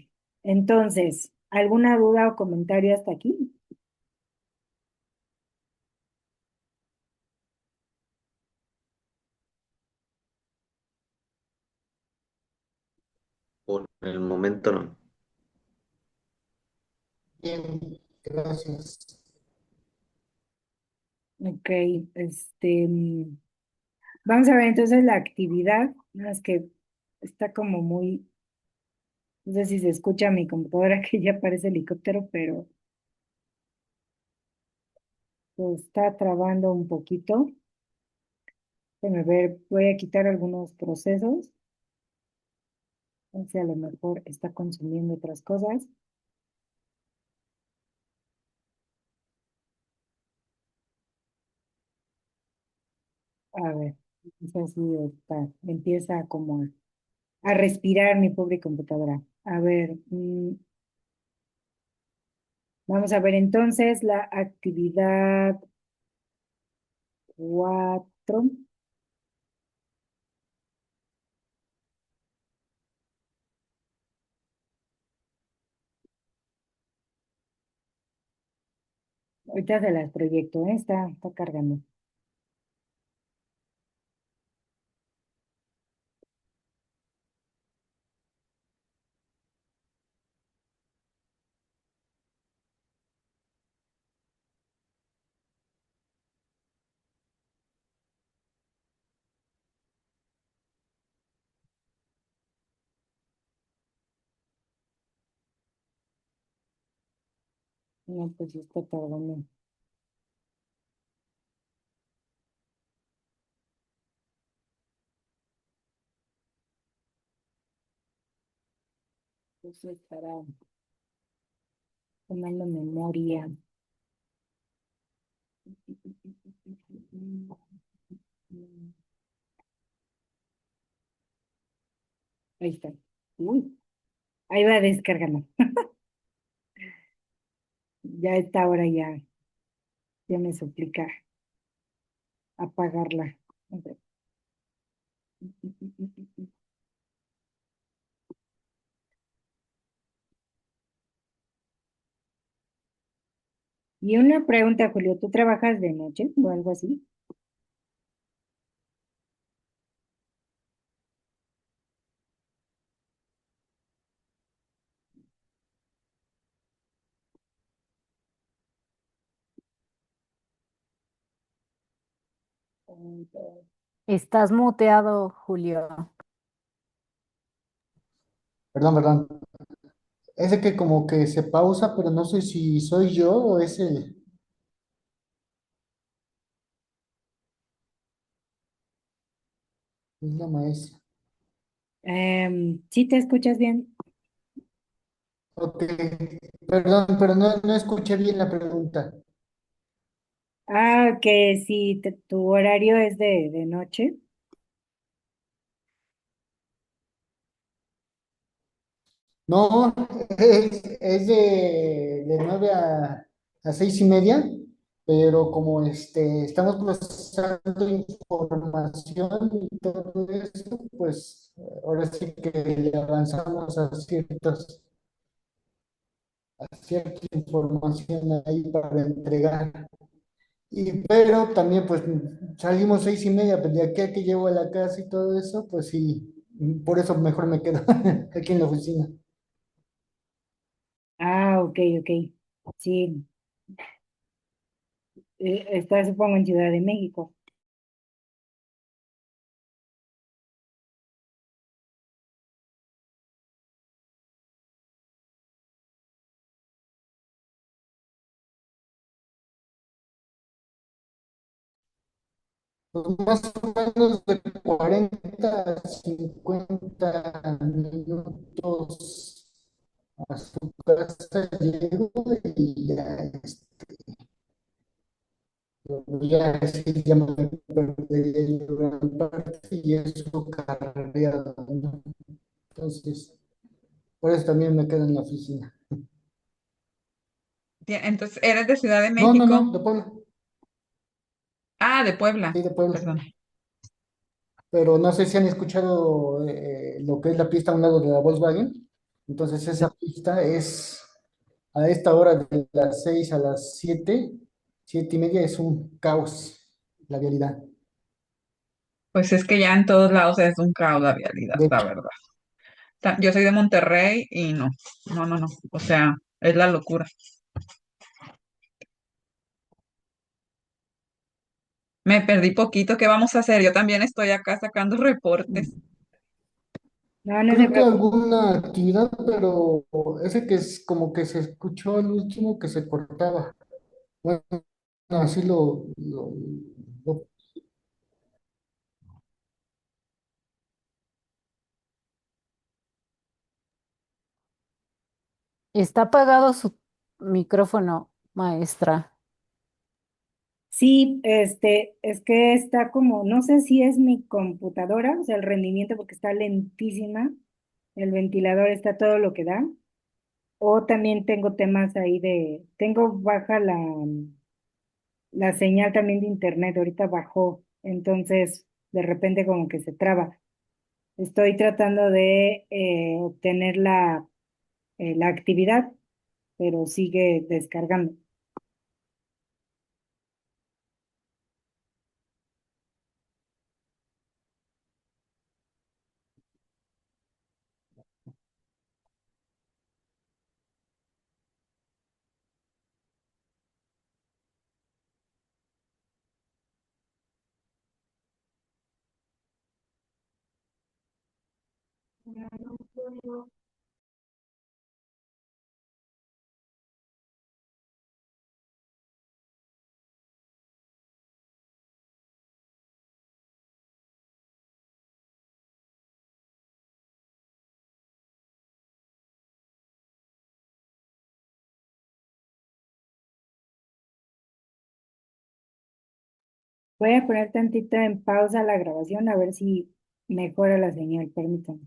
entonces, ¿alguna duda o comentario hasta aquí? Por el momento no. Bien, gracias. Ok, vamos a ver entonces la actividad, no, es que está como muy, no sé si se escucha mi computadora que ya parece helicóptero, pero se está trabando un poquito. Déjame ver, voy a quitar algunos procesos. O sea, a lo mejor está consumiendo otras cosas. A ver, es así está, empieza como a respirar mi pobre computadora. A ver, vamos a ver entonces la actividad 4. Ahorita se las proyecto, ¿eh? Está cargando. No, pues sí está tardando. Pues estará tomando memoria. Ahí está. Uy, ahí va descargando. Ya está ahora ya me suplica apagarla. A ver. Y una pregunta, Julio, ¿tú trabajas de noche o algo así? Estás muteado, Julio. Perdón, perdón. Es de que como que se pausa, pero no sé si soy yo o es la maestra. ¿Sí te escuchas bien? Ok, perdón, pero no escuché bien la pregunta. Ah, que si tu horario es de noche. No, es de 9 a 6:30, pero como estamos procesando información y todo eso, pues ahora sí que le avanzamos a cierta información ahí para entregar. Pero también pues salimos 6:30, pues de aquí a que llego a la casa y todo eso, pues sí, por eso mejor me quedo aquí en la oficina. Ah, ok, ok. Sí, está supongo en Ciudad de México. Pues más o menos de 40 a 50 minutos a su casa llego y ya, ya, sí, ya me perdería yo gran parte y eso carreado, ¿no? Entonces, por eso también me quedo en la oficina. Entonces, ¿eres de Ciudad de No, no, México? no, de Puebla, Ah, de Puebla. sí, de Puebla. Perdón. Pero no sé si han escuchado lo que es la pista a un lado de la Volkswagen. Entonces, esa pista es a esta hora de las 6 a las 7:30 es un caos la vialidad. Pues es que ya en todos lados es un caos la vialidad, De la hecho, verdad. Yo soy de Monterrey y no, no, no, no. O sea, es la locura. Me perdí poquito. ¿Qué vamos a hacer? Yo también estoy acá sacando reportes. No, no se creo que preocupe. alguna actividad, pero ese que es como que se escuchó el último que se cortaba. Bueno, así lo- Está apagado su micrófono, maestra. Sí, es que está como, no sé si es mi computadora, o sea, el rendimiento porque está lentísima, el ventilador está todo lo que da, o también tengo temas ahí tengo baja la señal también de internet, ahorita bajó, entonces de repente como que se traba. Estoy tratando de obtener la actividad, pero sigue descargando. Voy a poner tantito en pausa la grabación a ver si mejora la señal, permítanme.